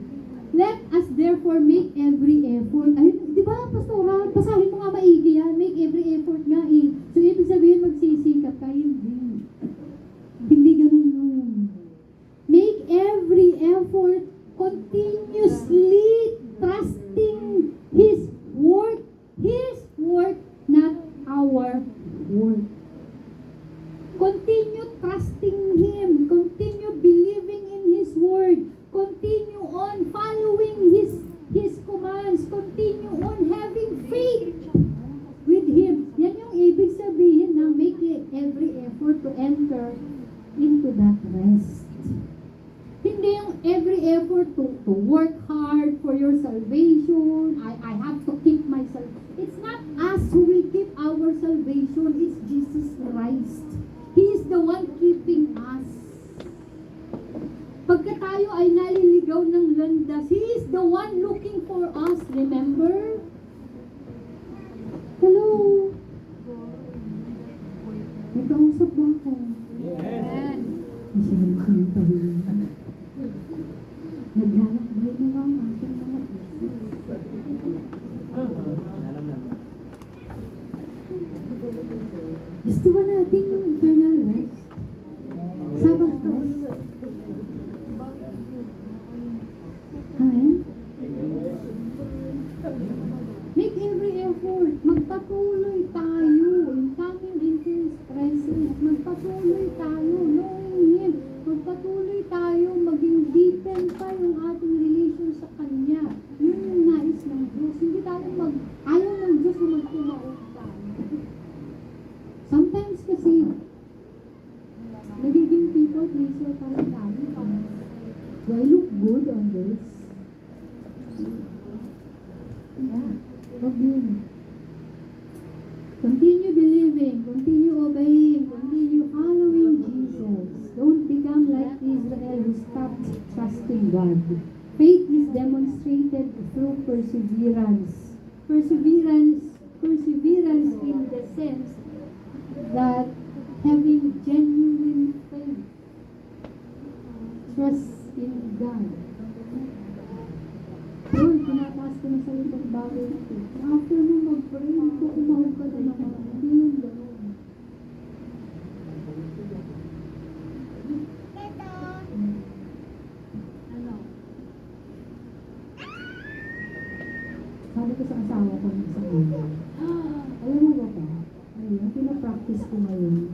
Let us therefore make every effort. Ay, di ba, Pastora? Basahin mo nga maigi yan. Make every effort nga eh. So, ibig sabihin magsisikap ka, hindi. Hindi ganun nun. Make every effort continuously trusting His work. His work, not our work. Continue trusting Him. Continue believing in His word. Continue on following His commands. Continue on having faith with Him. Yan yung ibig sabihin ng make every effort to enter into that rest. Hindi yung every effort to work hard for your salvation. I have to keep myself. It's not us who will keep our salvation. It's Jesus Christ. He is the one keeping us. Pagka tayo ay naliligaw ng landas, He is the one looking for us. Remember? Hello? May kausap ba ako? Yes. Kasi naman tayo. Naglalakbay na lang ang ating mga isip. Gusto ba natin yung eternal rest? Sabbath rest? Amen? Make every effort. Magpatuloy tayo in coming into His presence. Magpatuloy tayo knowing Him. Magpatuloy tayo maging deepen pa yung ating relation sa Kanya. Yun yung nais ng Diyos. Hindi tayo ayaw ng Diyos na magtumaon tayo. Sometimes kasi nagiging people pleaser pa rin tayo. Do I look good on this? Yeah. Huwag yun. Continue believing, continue obeying, continue following Jesus. Don't become like Israel who stopped trusting God. Faith is demonstrated through perseverance. Perseverance in the sense that having genuine faith, trust in God. Lord, pinataas ko na sa itong bagay na ito. After mo mag-pray, ito kumahog ka na naman. Hindi yung gano'n. Sabi ko sa asawa ko ng isang araw, alam mo ba ba? Ayun, pinapractice ko ngayon.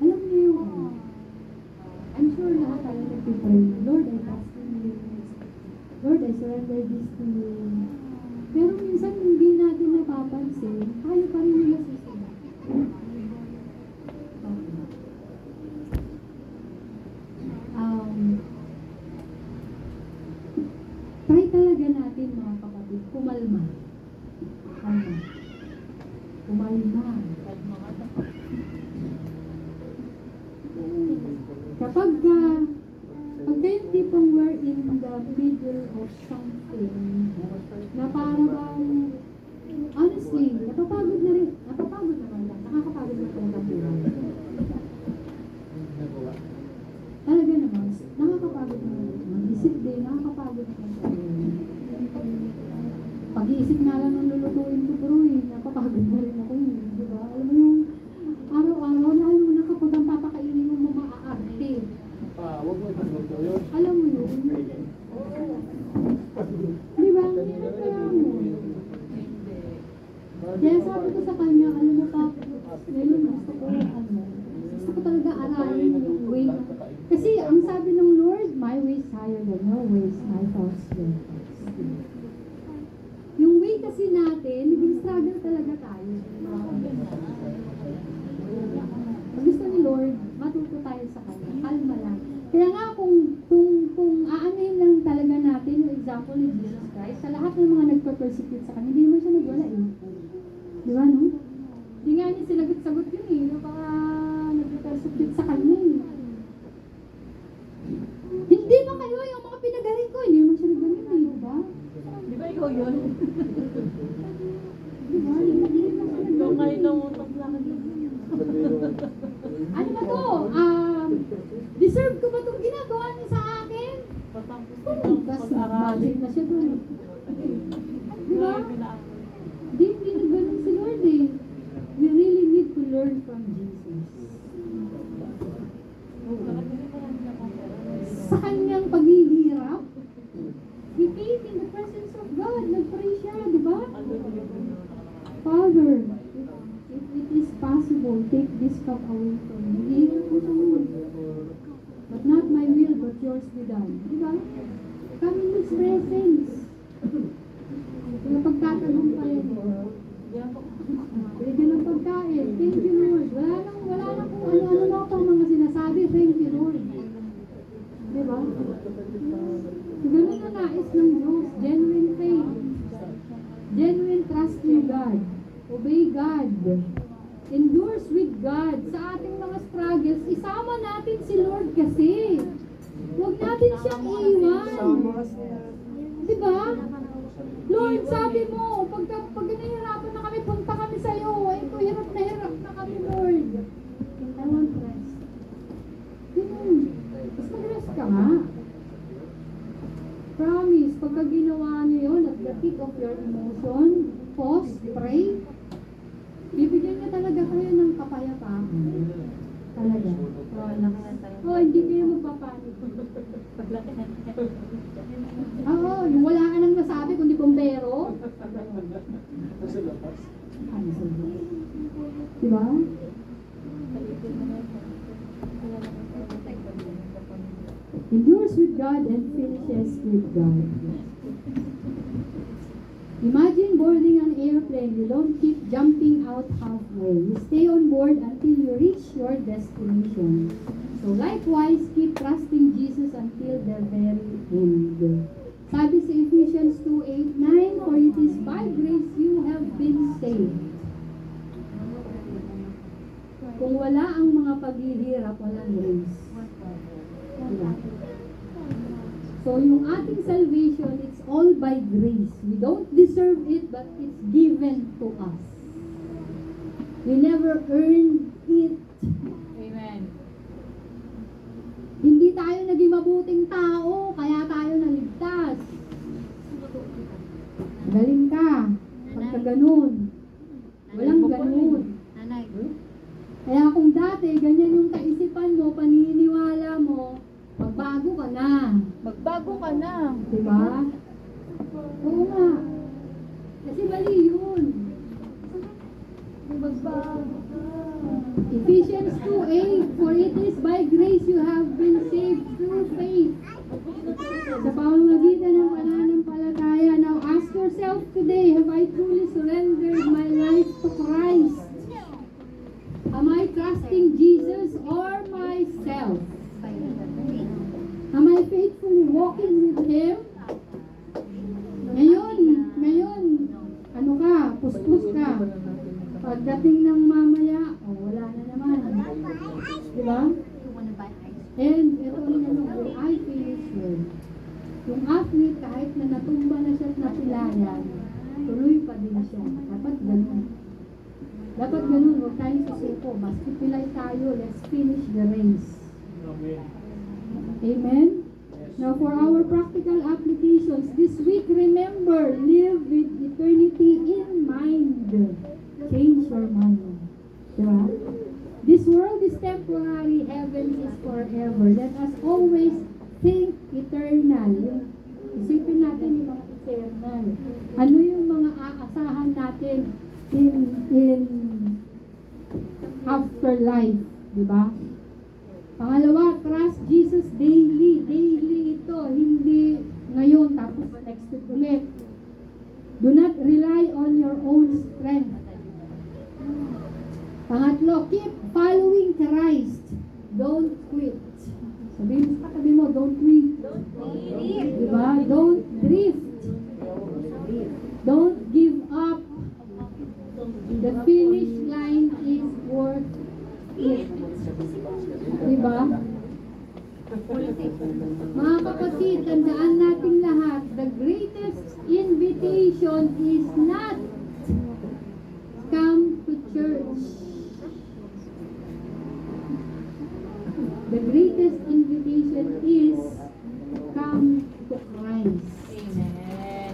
Alam niyo yung, I'm sure lahat tayo nagpipray, Lord, I trust in you. Lord, I surrender this to you. Pero minsan hindi natin napapansin, tayo pa rin nila susunod. Try talaga natin mga kapatid, kumalma. Kumalma. Kapag yung tipong we're in the middle of something na parang honestly, napapagod na rin. Napapagod naman lang. Nakakapagod na talaga buhay. Talaga naman. Nakakapagod naman. Mag-isip din. Nakakapagod naman tayo. Pag-iisip nga lang ng lulutuin ko, bro, napapagod na rin ako. Diba? Alam mo yung araw-araw, lalo mo na kapag ang papakainin mo maaarte. Huwag mo ito yun. Alam mo yun? Di ba? Kaya mo. Kaya sabi ko sa kanya, alam mo pa, ngayon gusto ko talaga aralin yung way. Kasi ang sabi ng Lord, my way is higher than your ways, my thoughts your thoughts. Yung way kasi natin, nag-struggle talaga tayo. Pag gusto ni Lord, matuto tayo sa kanya. Kalma lang. Kaya nga kung aanin lang talaga natin yung example ni Jesus Christ, sa lahat ng mga nagpa-persecute sa kanya, hindi naman siya nagwala eh. Di ba no? Hindi nga niya sinagot-sagot yun eh. Baka nagpa-persecute sa kanya eh. Hindi ba kayo yung mga pinagaling ko? Hindi naman siya nagwala eh. Di ba? Di ba ikaw yun? Di ba? Hindi naman siya Ikaw nagwala ngayon eh. lang utak lang. Ano ba to? Deserve ko ba itong ginagawa niya sa akin? Tapos magic na siya doon. Di ba? Hindi na ganun si Lord eh. We really need to learn from Jesus. Sa kanyang paghihirap, he came in the presence of God. Nag-pray siya, di ba? Father, if it is possible, take this cup away from me. Hihirap ko sa Lord. But not my will, but yours be done. Di ba? Come in His presence. Kaya pagtatagumpayan mo, bigyan ng pagkain. Thank you, Lord. Wala na kung ano-ano na pang mga sinasabi. Thank you, Lord. Di ba? So, ganun na nais ng Diyos. Genuine faith. Genuine trust in God. Obey God. Endures with God. Sa ating mga struggles, isama natin si Lord kasi. Huwag natin siyang iwan. Di ba? Lord, sabi mo, pag nahihirapan na kami, punta kami sa'yo. Ito, hirap na kami, Lord. I want rest. Ganun. Mas mag-rest ka nga. Promise, pagka ginawa niyo yun, at the peak of your emotion, pause, pray, bibigyan niya talaga kayo ng kapayapaan. Talaga. Oh, hindi kayo magpapanik. Oo, yung wala ka nang nasabi, kundi bumbero. Diba? Endures with God and finishes with God. Imagine boarding an airplane. You don't keep jumping out halfway. You stay on board until you reach your destination. So likewise, keep trusting Jesus until the very end. Sabi sa Ephesians 2:8-9, for it is by grace you have been saved. Kung wala ang mga paghihirap, walang grace. Diba? So yung ating salvation, it's all by grace. We don't deserve it, but it's given to us. We never earned it. Amen. Hindi tayo naging mabuting tao, kaya tayo naligtas. Galing ka. Pagka ganun. Walang ganun. Kaya kung dati, ganyan yung kaisipan mo, paniniwala mo, magbago ka na. Magbago ka na. Diba? Oo nga. Kasi mali yun. Magbago ka. Ephesians 2:8, for it is by grace you have been saved through faith. Sa pamamagitan ng pananampalataya. Now ask yourself today, have I truly surrendered my life to Christ? Am I trusting Jesus or myself? Am I faithfully walking with Him? Ngayon, ano ka, puspos ka. Pagdating ng mamaya, wala na naman. Diba? And ito ang ano, I feel sure. Yung athlete, kahit na natumba na siya at napilayan, tuloy pa din siya. Dapat ganun. Dapat ganun, huwag tayong susuko. Basta pilay tayo, let's finish the race. Amen? Now for our practical applications, this week, remember, live with eternity in mind. Change your mind. Diba? This world is temporary, heaven is forever. Let us always think eternal. Isipin natin yung mga eternal. Ano yung mga aasahan natin in afterlife, di ba? Pangalawa, trust Jesus daily. Daily ito, hindi ngayon tapos next week ulit. Do not rely on your own strength. Pangatlo, keep following Christ. Don't quit. Sabi mo, don't quit. Diba? Don't drift. Don't give up. The finish line is worth it. Diba? Mga kapatid, tandaan natin lahat, the greatest invitation is not come to church. The greatest invitation is come to Christ. Amen.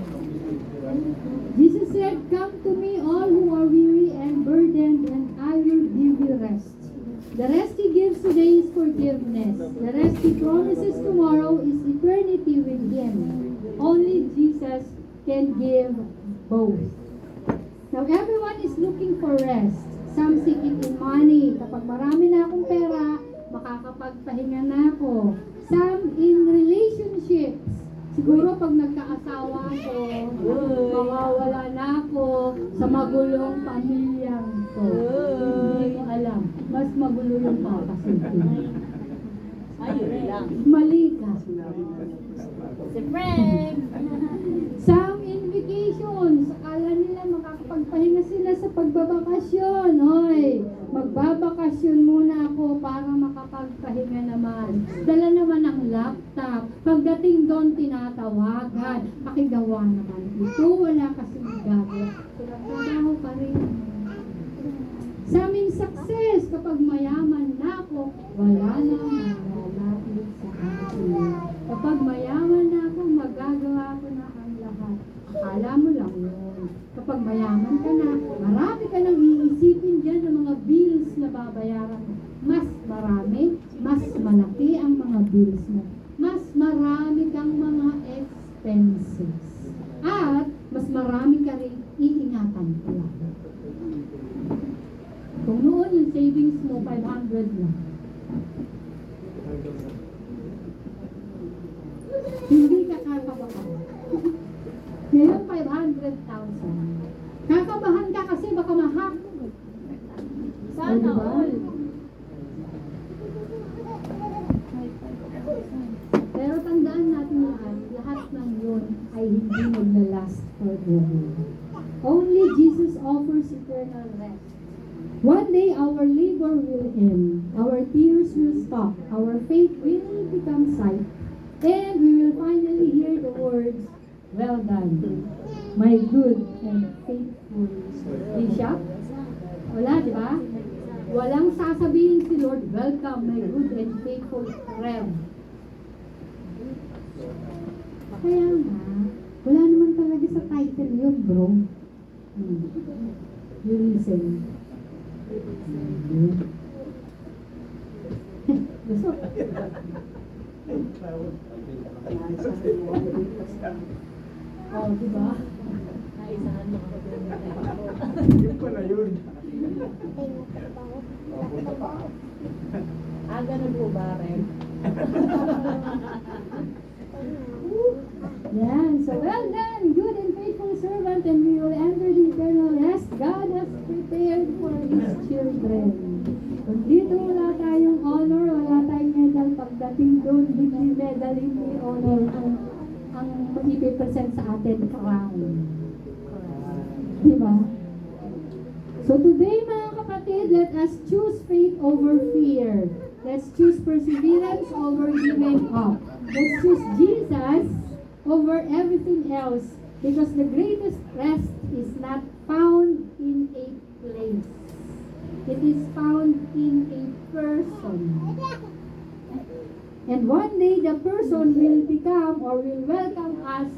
Jesus said, "Come to me, all who are weary and burdened, and I will give you rest." The rest He gives today is forgiveness. The rest He promises tomorrow is eternity with Him. Only Jesus can give both. Now, everyone is looking for rest. Some seek it in money. Kapag marami na akong pera, makakapagpahinga na ako. Some in relationships. Siguro pag nagkaasawa ako, mawawala na ako sa magulong pamilyang ko. Hindi ko alam. Mas magulo yung papasukin. Ayun lang. Mali ka. Si Frank. Some in vacations. Akala nila makakapagpahinga sila sa pagbabakasyon. Hoy, magbabakasyon muna ako para makapagpahinga naman. Dala naman ang laptop. Pagdating doon, tinatawagan. Pakigawa naman ito. Wala kasing gagawa. Pinagtrabaho pa rin. Some in success. Kapag mayaman na ako, wala na malalapit sa akin. Kapag mayaman na ako, magagawa ko na ang lahat. Akala mo lang yun. Kapag mayaman ka na, marami ka nang iisipin dyan ng mga bills na babayaran mo. Mas marami, mas malaki ang mga bills mo. Mas marami kang mga expenses. At mas marami ka rin iingatan ko lang. Kung noon yung savings mo, 500 lang. Hindi ka kakabahan. Ngayon, 500,000. Kakabahan ka kasi baka mahak. Sana all. Pero tandaan natin lahat ng yun ay hindi maglalast forever. Only Jesus offers eternal rest. One day our labor will end, our tears will stop, our faith will become sight, and we will finally hear the words, "Well done, my good and faithful bishop." Wala, di ba? Walang sasabihin si Lord, "Welcome, my good and faithful rev." Kaya nga, wala naman talaga sa title yun, bro. You listen. Gusto? Oh, di ba? Naisahan mo ako. Yun pala yun. Ganun po ba, Ren? Yan. So, well done, good and faithful servant, and we will enter the eternal rest God has prepared for His children. Kung dito wala tayong honor, wala tayong medal, pagdating doon, hindi medal, hindi honor ang ipipresent sa atin, crown. Diba? So today, mga kapatid, let us choose faith over fear. Let's choose perseverance over giving up. Let's choose Jesus over everything else, because the greatest rest is not found in a place. It is found in a person. And one day the person will become or will welcome us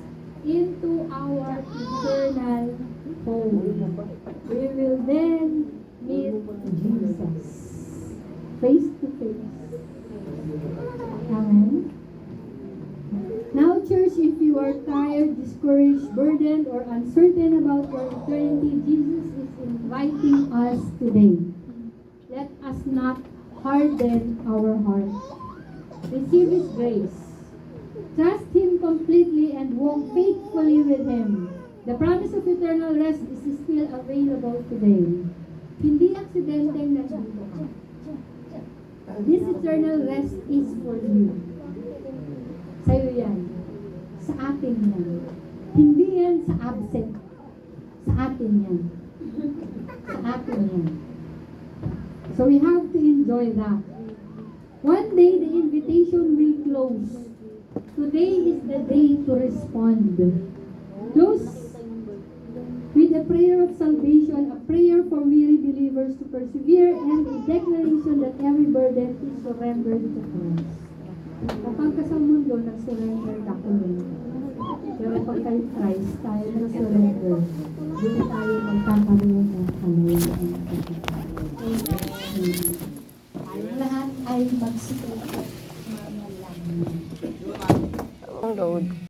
into our eternal home. We will then meet Jesus face to face. Amen. Now, church, if you are tired, discouraged, burdened, or uncertain about your eternity, Jesus is inviting us today. Let us not harden our hearts. Receive His grace. Trust Him completely and walk faithfully with Him. The promise of eternal rest is still available today. Hindi aksidenteng nandito ka. This eternal rest is for you. Sa'yo yan. Sa atin yan. Hindi yan sa absent. Sa atin yan. Sa atin yan. So we have to enjoy that. One day the invitation will close. Today is the day to respond. Close with a prayer of salvation, a prayer for weary believers to persevere, and a declaration that every burden is surrendered to Christ. Kapag ka sa mundo, nag-surrender ka to Him. Pero pag kay Christ, tayo nag-surrender. Doon tayo magkakaroon ng kalayaan. Amen. Tayong lahat ay magsikap.